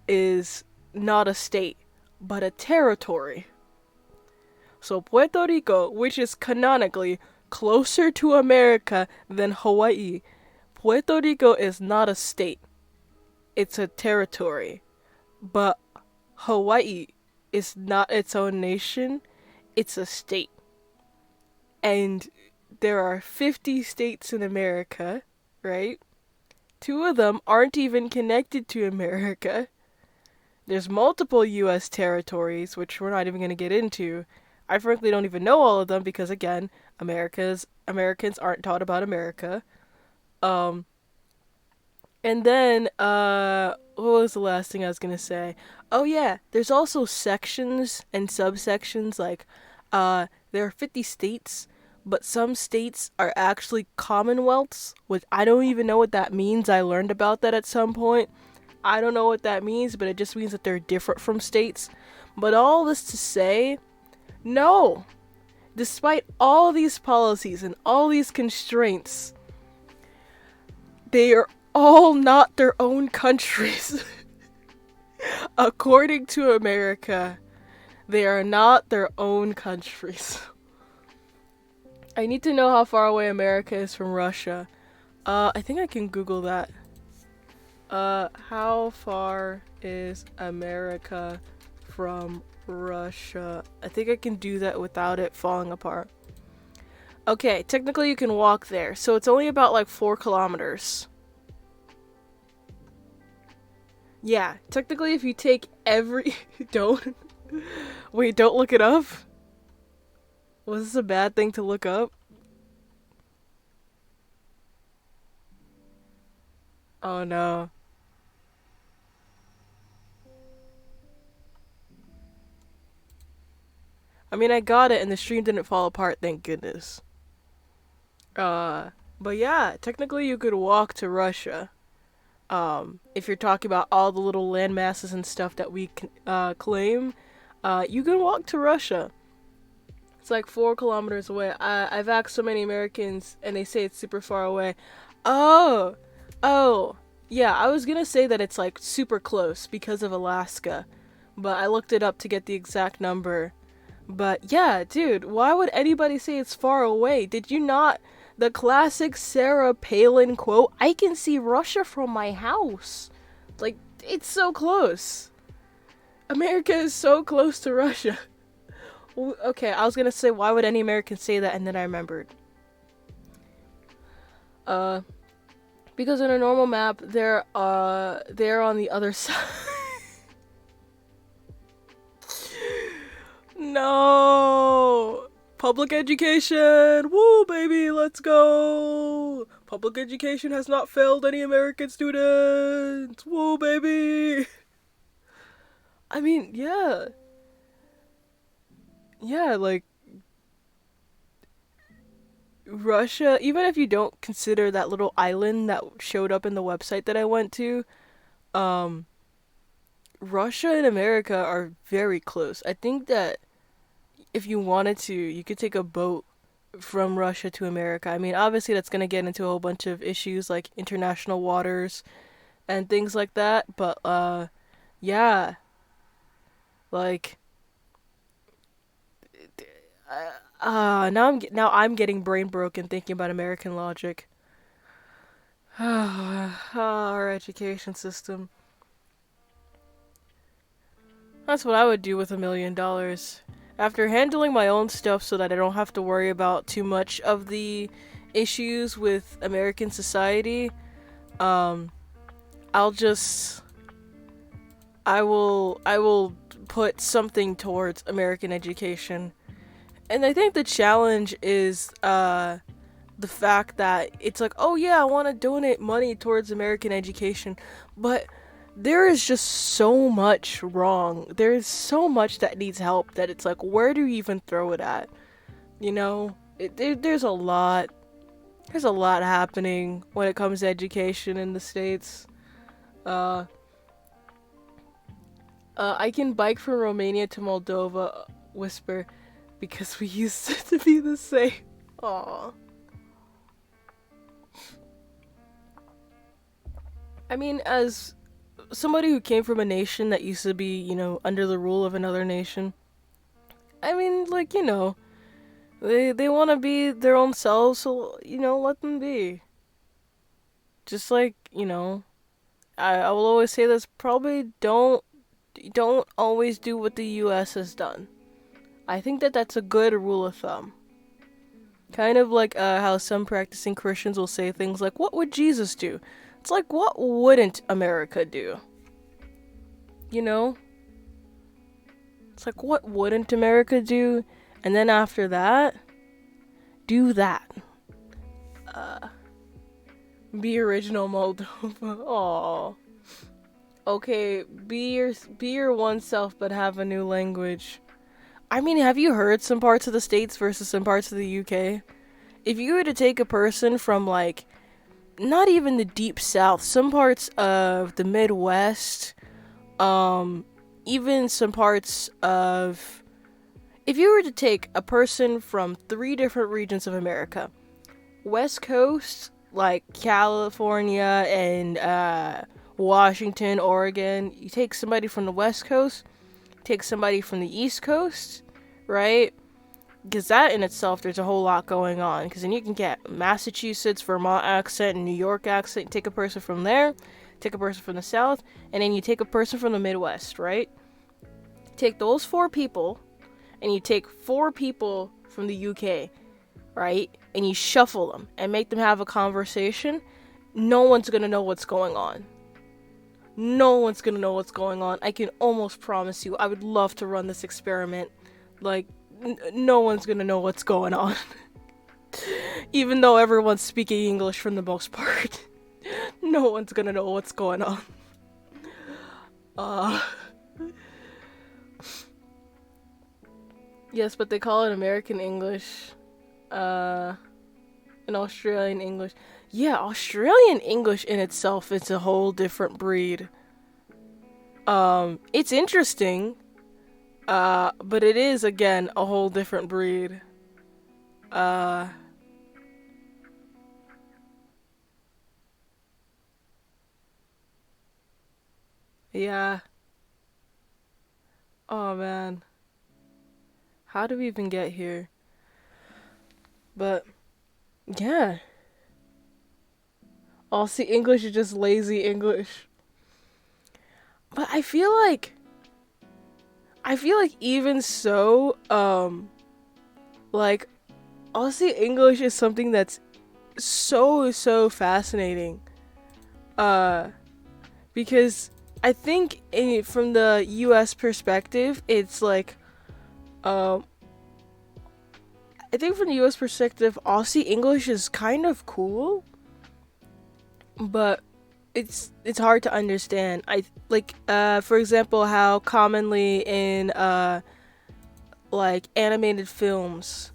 is not a state, but a territory. So Puerto Rico, which is canonically closer to America than Hawaii, Puerto Rico is not a state. It's a territory. But Hawaii is not its own nation, it's a state. And there are 50 states in America, right? Two of them aren't even connected to America. There's multiple US territories, which we're not even going to get into. I frankly don't even know all of them because again, Americans aren't taught about America. Um and then what was the last thing I was going to say? Oh yeah, there's also sections and subsections like there are 50 states, but some states are actually commonwealths, which I don't even know what that means. I learned about that at some point. I don't know what that means, but it just means that they're different from states. But all this to say, no. Despite all these policies and all these constraints, they are all not their own countries. According to America, they are not their own countries. I need to know how far away America is from Russia. I think I can Google that. How far is America from Russia? I think I can do that without it falling apart. Okay, technically you can walk there, so it's only about like 4 kilometers. Yeah, technically if you take every... don't... Wait, don't look it up? Was this a bad thing to look up? Oh no. I mean, I got it and the stream didn't fall apart, thank goodness. Uh, but yeah, technically you could walk to Russia. If you're talking about all the little land masses and stuff that we can, claim, you can walk to Russia. It's like 4 kilometers away. I've asked so many Americans and they say it's super far away. Oh, oh, yeah, I was gonna say that it's like super close because of Alaska, but I looked it up to get the exact number. But yeah, dude, why would anybody say it's far away? Did you not? The classic Sarah Palin quote, I can see Russia from my house. Like, it's so close. America is so close to Russia. Okay, I was gonna say, why would any American say that? And then I remembered. Uh, because in a normal map, they're on the other side. No! Public education! Woo, baby, let's go! Public education has not failed any American students! Woo, baby! I mean, yeah. Yeah, like, Russia, even if you don't consider that little island that showed up in the website that I went to, um, Russia and America are very close. I think that if you wanted to, you could take a boat from Russia to America. I mean, obviously that's going to get into a whole bunch of issues like international waters and things like that, but yeah, like now I'm getting brain broken thinking about American logic. Our education system. That's what I would do with $1 million. After handling my own stuff so that I don't have to worry about too much of the issues with American society, um, I'll just I will put something towards American education. And I think the challenge is the fact that it's like, oh yeah, I want to donate money towards American education, but there is just so much wrong. There is so much that needs help that it's like, where do you even throw it at? You know, there's a lot. There's a lot happening when it comes to education in the States. Uh, I can bike from Romania to Moldova, whisper, because we used to be the same. Aww. I mean, as somebody who came from a nation that used to be, under the rule of another nation, I mean, like, they want to be their own selves, so, let them be. Just like, I will always say this, probably don't always do what the US has done. I think that that's a good rule of thumb. Kind of like how some practicing Christians will say things like, what would Jesus do? It's like, what wouldn't America do? You know? It's like, what wouldn't America do? And then after that, do that. Uh, be original Moldova. Aww. Okay, be your one self, but have a new language. I mean, have you heard some parts of the States versus some parts of the UK? If you were to take a person from, like, not even the deep south, some parts of the Midwest, even some parts of. If you were to take a person from 3 different regions of America, West Coast, like California and Washington, Oregon, you take somebody from the West Coast, take somebody from the East Coast, right? Because that in itself, there's a whole lot going on. Because then you can get Massachusetts, Vermont accent, and New York accent. Take a person from there, take a person from the South, and then you take a person from the Midwest, right? Take those 4 people, and you take 4 people from the UK, right? And you shuffle them and make them have a conversation. No one's gonna know what's going on. No one's gonna know what's going on. I can almost promise you. I would love to run this experiment. Like, no one's gonna know what's going on. Even though everyone's speaking English for the most part. No one's gonna know what's going on. Uh. Yes, but they call it American English. And Australian English. Yeah, Australian English in itself is a whole different breed. It's interesting. But it is again a whole different breed. Uh yeah. Oh man. How do we even get here? But yeah. Aussie English is just lazy English. But I feel like even so, like Aussie English is something that's so fascinating. Uh because I think from the US perspective, it's like um I think from the US perspective, Aussie English is kind of cool, but it's hard to understand. I like for example how commonly in like animated films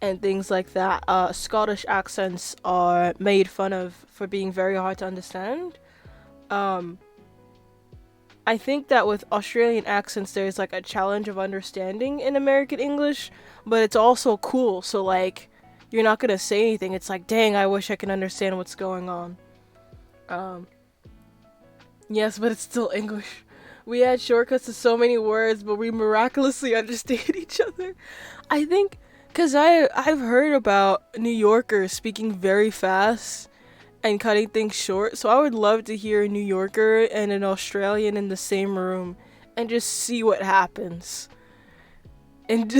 and things like that, Scottish accents are made fun of for being very hard to understand. Um I think that with Australian accents there's like a challenge of understanding in American English, but it's also cool. So like you're not gonna say anything. It's like, dang, I wish I could understand what's going on. Um, yes, but it's still English. We had shortcuts to so many words, but we miraculously understand each other. I think because I've heard about New Yorkers speaking very fast and cutting things short. So I would love to hear a New Yorker and an Australian in the same room and just see what happens. And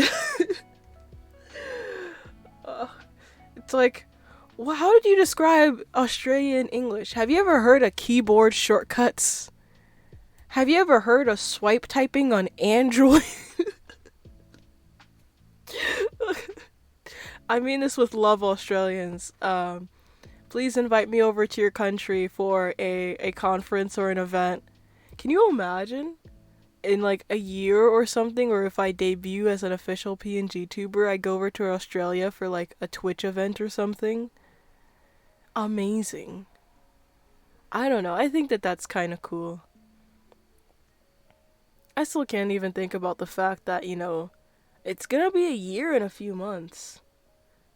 uh, it's like, well, how did you describe Australian English? Have you ever heard of keyboard shortcuts? Have you ever heard of swipe typing on Android? I mean this with love, Australians. Please invite me over to your country for a conference or an event. Can you imagine? In like a year or something, or if I debut as an official PNG tuber, I go over to Australia for like a Twitch event or something. Amazing. I don't know. I think that that's kind of cool. I still can't even think about the fact that, it's gonna be a year in a few months.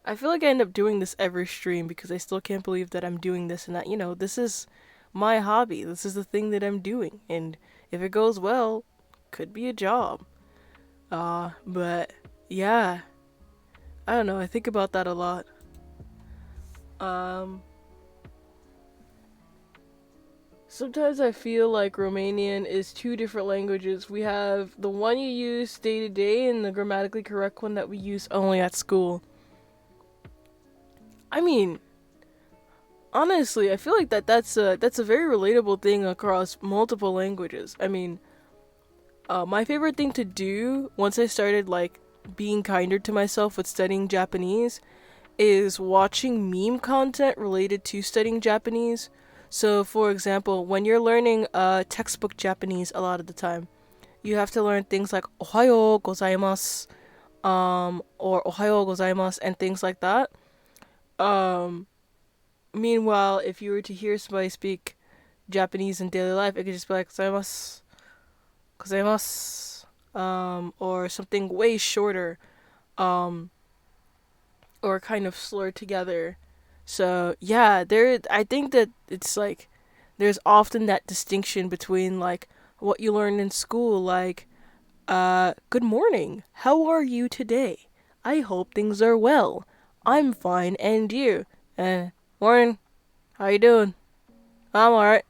I feel like I end up doing this every stream because I still can't believe that I'm doing this and that, this is my hobby. This is the thing that I'm doing. And if it goes well, could be a job. But yeah, I don't know. I think about that a lot. Um, Sometimes I feel like Romanian is two different languages. We have the one you use day to day and the grammatically correct one that we use only at school. I mean, honestly, I feel like that's a very relatable thing across multiple languages. I mean, my favorite thing to do once I started like being kinder to myself with studying Japanese is watching meme content related to studying Japanese. So, for example, when you're learning textbook Japanese a lot of the time, you have to learn things like ohayo gozaimasu, or ohayo gozaimasu and things like that. Um, Meanwhile, if you were to hear somebody speak Japanese in daily life, it could just be like gozaimasu, gozaimasu, or something way shorter, um, or kind of slurred together. So yeah, I think that it's like there's often that distinction between like what you learn in school, like good morning, how are you today? I hope things are well. I'm fine, and you? Morning, how you doing? I'm alright.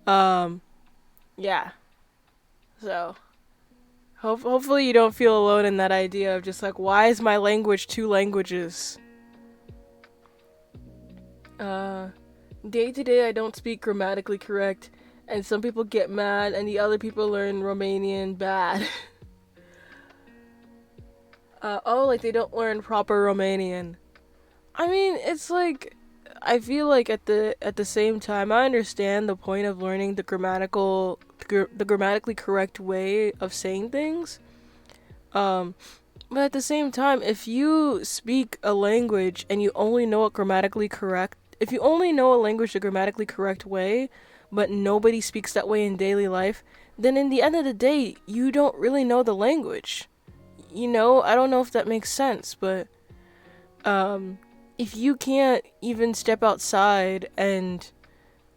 Um, yeah. So hopefully you don't feel alone in that idea of just like, why is my language two languages? Uh, Day to day I don't speak grammatically correct, and some people get mad, and the other people learn Romanian bad. Oh, like they don't learn proper Romanian. I mean, it's like I feel like at the same time I understand the point of learning the grammatically correct way of saying things. Um, but at the same time, if you speak a language and you only know it grammatically correct, if you only know a language the grammatically correct way, but nobody speaks that way in daily life, then in the end of the day, you don't really know the language. I don't know if that makes sense, but um, if you can't even step outside and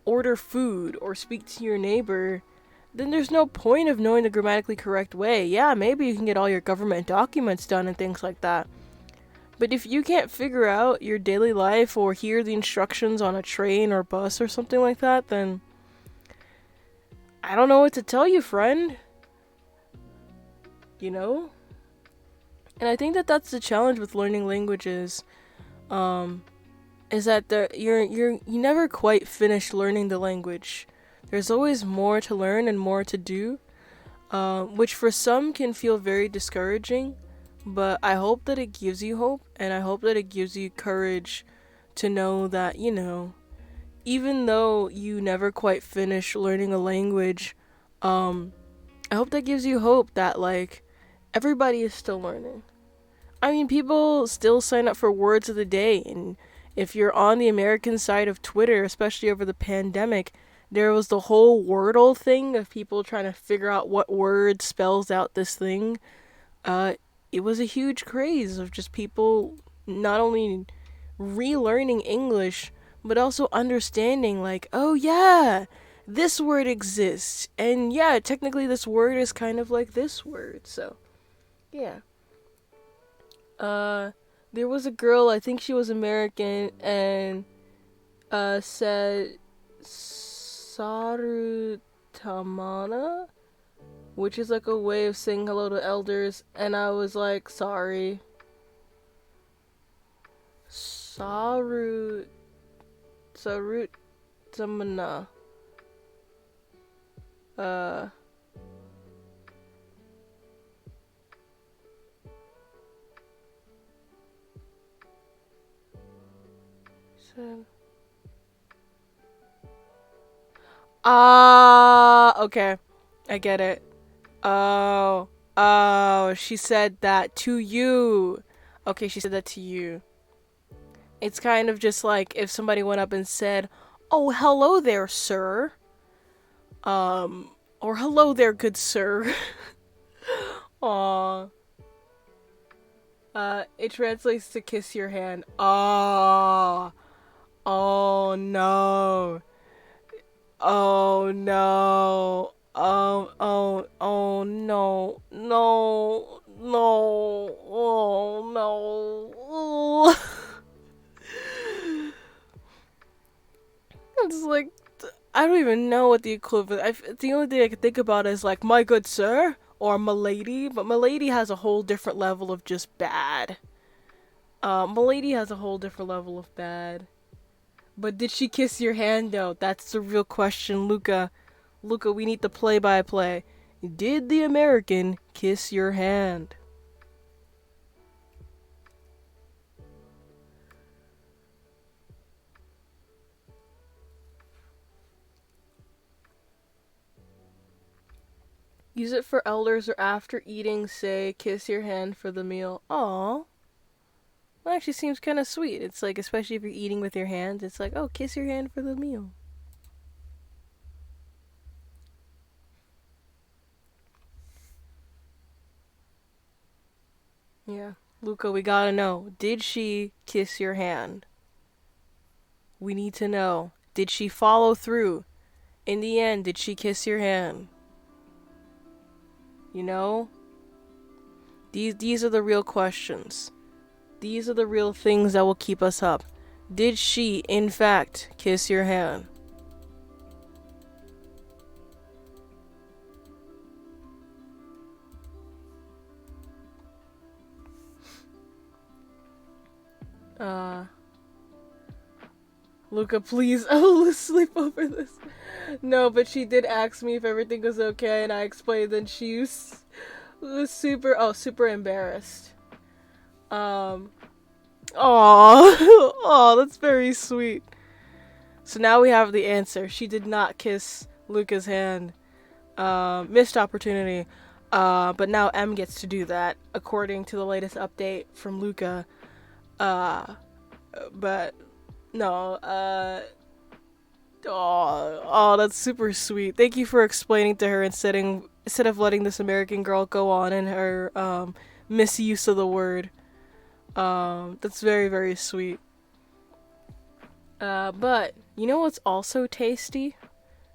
order food or speak to your neighbor, then there's no point of knowing the grammatically correct way. Yeah, maybe you can get all your government documents done and things like that. But if you can't figure out your daily life or hear the instructions on a train or bus or something like that, then I don't know what to tell you, friend. You know? And I think that that's the challenge with learning languages. Um, is that you never quite finish learning the language. There's always more to learn and more to do, which for some can feel very discouraging. But I hope that it gives you hope, and I hope that it gives you courage to know that, even though you never quite finish learning a language, um, I hope that gives you hope that, like, everybody is still learning. I mean, people still sign up for words of the day, and if you're on the American side of Twitter, especially over the pandemic, there was the whole Wordle thing of people trying to figure out what word spells out this thing. Uh, it was a huge craze of just people not only relearning English, but also understanding, like, oh yeah, this word exists. And yeah, technically this word is kind of like this word. So, yeah. Uh, there was a girl, I think she was American, and said Sarutamana, which is like a way of saying hello to elders, and I was like, sorry. Sarutamana. Uh, so, okay. I get it. Oh, oh, she said that to you. Okay, she said that to you. It's kind of just like if somebody went up and said, "Oh, hello there, sir." Or hello there, good sir. Aw. It translates to kiss your hand. Ah. Oh no. Oh no. Oh no. No. No. Oh no. It's like I don't even know what the equivalent. The only thing I can think about is like my good sir or milady, but milady has a whole different level of just bad. Milady has a whole different level of bad. But did she kiss your hand though? That's the real question, Luca. Luca, we need the play-by-play. Did the American kiss your hand? Use it for elders or after eating, say, kiss your hand for the meal. Aww. Well, actually seems kind of sweet. It's like, especially if you're eating with your hands, it's like, oh, kiss your hand for the meal. Yeah. Luca, we gotta know. Did she kiss your hand? We need to know. Did she follow through? In the end, did she kiss your hand? You know? These are the real questions. These are the real things that will keep us up. Did she, in fact, kiss your hand? Uh, Luca, please, I will sleep over this. No, but she did ask me if everything was okay, and I explained, and she was super embarrassed. Um, oh, that's very sweet. So now we have the answer. She did not kiss Luca's hand. Missed opportunity. But now M gets to do that, according to the latest update from Luca. Uh, but no, that's super sweet. Thank you for explaining to her instead of letting this American girl go on in her misuse of the word. That's very very sweet. But you know what's also tasty?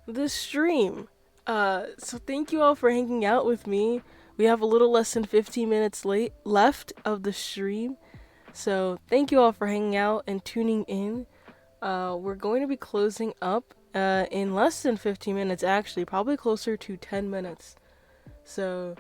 The stream. So thank you all for hanging out with me. We have a little less than 15 minutes left of the stream. So thank you all for hanging out and tuning in. We're going to be closing up in less than 15 minutes, actually, probably closer to 10 minutes. So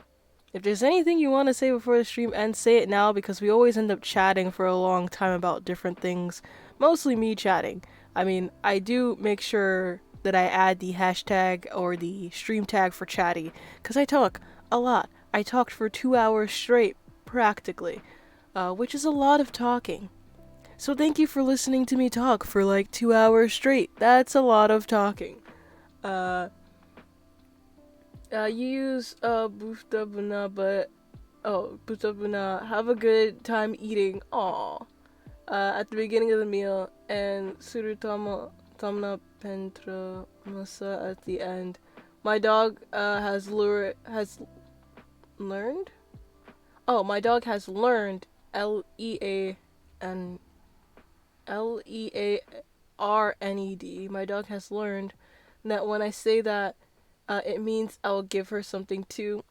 if there's anything you want to say before the stream ends, say it now because we always end up chatting for a long time about different things. Mostly me chatting. I mean, I do make sure that I add the hashtag or the stream tag for chatty because I talk a lot. I talked for 2 hours straight, practically, which is a lot of talking. So thank you for listening to me talk for like 2 hours straight. That's a lot of talking. Uh, you use Buftabuna, but Buftabuna, have a good time eating. Aw. At the beginning of the meal, and Surutama Tamna Pentra Masa at the end. My dog has learned. Oh, my dog has learned Leann and Learned. My dog has learned that when I say that, it means I'll give her something too.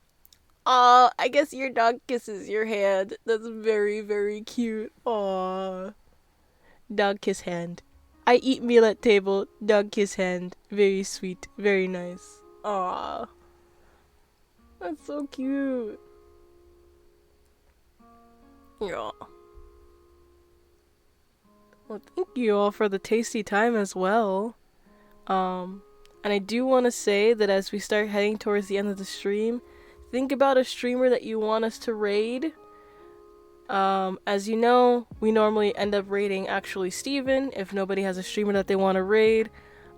Aw, I guess your dog kisses your hand. That's very, very cute. Aw. Dog kiss hand. I eat meal at table, dog kiss hand. Very sweet, very nice. Aw. That's so cute. Yeah. Well, thank you all for the tasty time as well. And I do want to say that as we start heading towards the end of the stream, think about a streamer that you want us to raid. As you know, we normally end up raiding actually Steven if nobody has a streamer that they want to raid.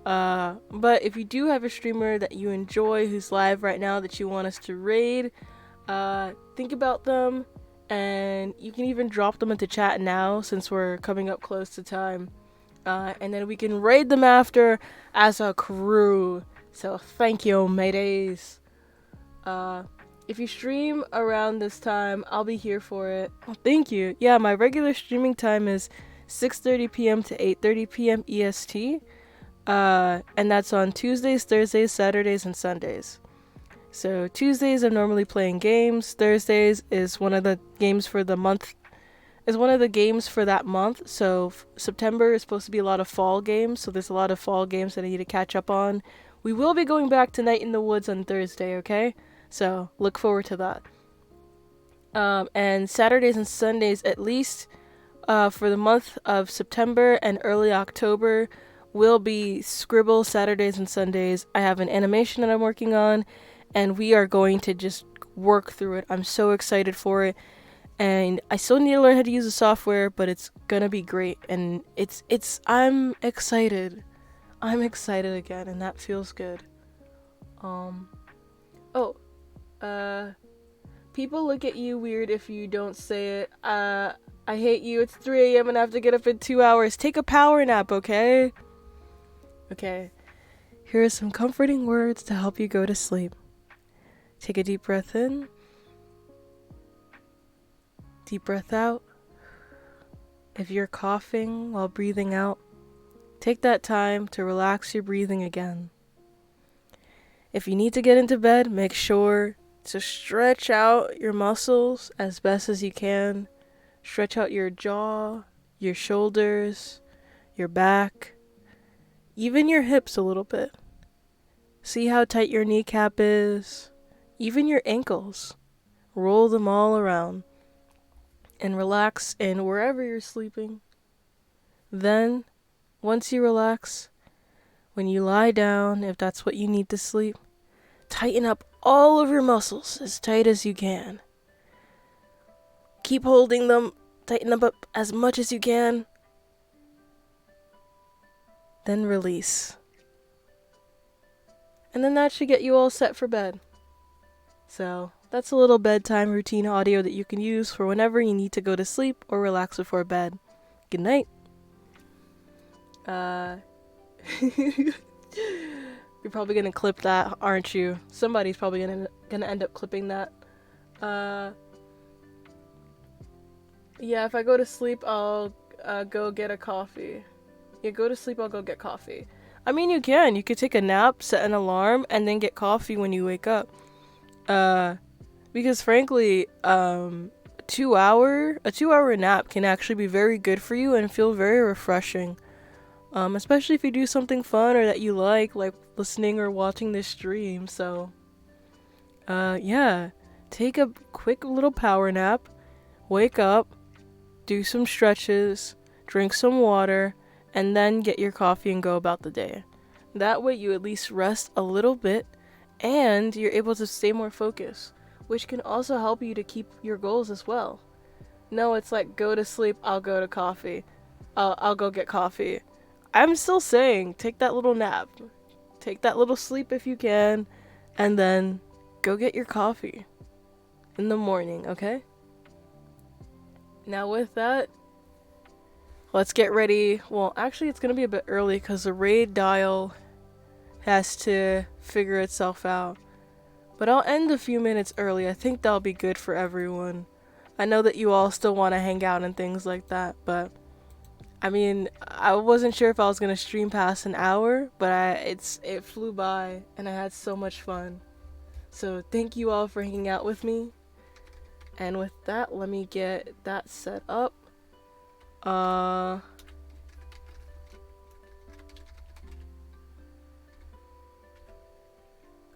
But if you do have a streamer that you enjoy who's live right now that you want us to raid, think about them, and you can even drop them into chat now since we're coming up close to time. And then we can raid them after as a crew. So thank you, mateys. If you stream around this time, I'll be here for it. Oh, thank you. Yeah, my regular streaming time is 6:30 p.m. to 8:30 p.m. EST. And that's on Tuesdays, Thursdays, Saturdays, and Sundays. So Tuesdays I'm normally playing games. Thursdays is one of the games for the month. Is one of the games for that month. So September is supposed to be a lot of fall games. So there's a lot of fall games that I need to catch up on. We will be going back to Night in the Woods on Thursday, okay? So look forward to that. And Saturdays and Sundays, at least for the month of September and early October, will be Scribble Saturdays and Sundays. I have an animation that I'm working on, and we are going to just work through it. I'm so excited for it. And I still need to learn how to use the software, but it's gonna be great. And I'm excited. I'm excited again, and that feels good. People look at you weird if you don't say it. I hate you. It's 3 a.m. and I have to get up in 2 hours. Take a power nap, okay? Okay. Here are some comforting words to help you go to sleep. Take a deep breath in. Deep breath out. If you're coughing while breathing out, take that time to relax your breathing again. If you need to get into bed, make sure to stretch out your muscles as best as you can. Stretch out your jaw, your shoulders, your back, even your hips a little bit. See how tight your kneecap is, even your ankles. Roll them all around and relax in wherever you're sleeping. Then, once you relax, when you lie down, if that's what you need to sleep, tighten up all of your muscles as tight as you can. Keep holding them, tighten them up as much as you can. Then release. And then that should get you all set for bed. So, that's a little bedtime routine audio that you can use for whenever you need to go to sleep or relax before bed. Good night. You're probably gonna clip that, aren't you? Somebody's probably gonna end up clipping that. Yeah, if I go to sleep, I'll go get a coffee. Yeah, go to sleep, I'll go get coffee. I mean, you can. You could take a nap, set an alarm, and then get coffee when you wake up. Because frankly, a 2-hour nap can actually be very good for you and feel very refreshing. Especially if you do something fun or that you like listening or watching this stream. So, yeah, take a quick little power nap, wake up, do some stretches, drink some water, and then get your coffee and go about the day. That way you at least rest a little bit and you're able to stay more focused, which can also help you to keep your goals as well. No, it's like go to sleep, I'll go to coffee. I'll go get coffee. I'm still saying take that little nap. Take that little sleep if you can, and then go get your coffee in the morning, okay? Now with that, let's get ready. Well, actually it's gonna be a bit early because the raid dial has to figure itself out. But I'll end a few minutes early. I think that'll be good for everyone. I know that you all still want to hang out and things like that, but I mean, I wasn't sure if I was gonna stream past an hour, but it flew by and I had so much fun. So thank you all for hanging out with me. And with that, let me get that set up. I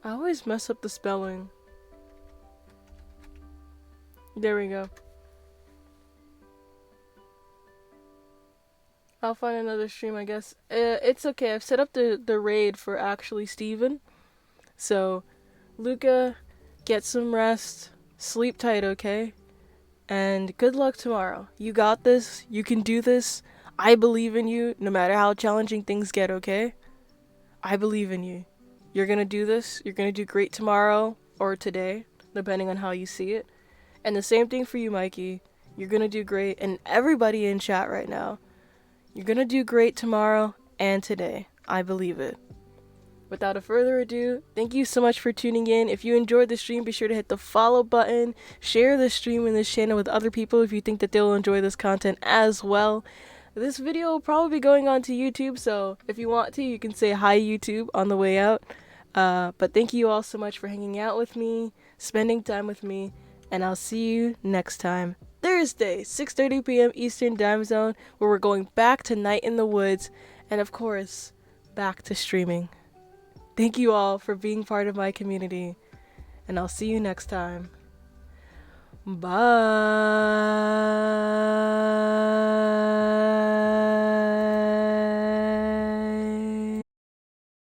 always mess up the spelling. There we go. I'll find another stream, I guess. It's okay. I've set up the raid for actually Steven. So, Luca, get some rest. Sleep tight, okay? And good luck tomorrow. You got this. You can do this. I believe in you, no matter how challenging things get, okay? I believe in you. You're gonna do this. You're gonna do great tomorrow or today, depending on how you see it. And the same thing for you, Mikey. You're gonna do great. And everybody in chat right now. You're gonna do great tomorrow and today. I believe it. Without a further ado, thank you so much for tuning in. If you enjoyed the stream, be sure to hit the follow button. Share the stream and this channel with other people if you think that they'll enjoy this content as well. This video will probably be going on to YouTube, so if you want to, you can say hi YouTube on the way out. But thank you all so much for hanging out with me, spending time with me, and I'll see you next time. Thursday, 6:30 p.m. Eastern Time Zone, where we're going back to Night in the Woods, and of course, back to streaming. Thank you all for being part of my community, and I'll see you next time. Bye.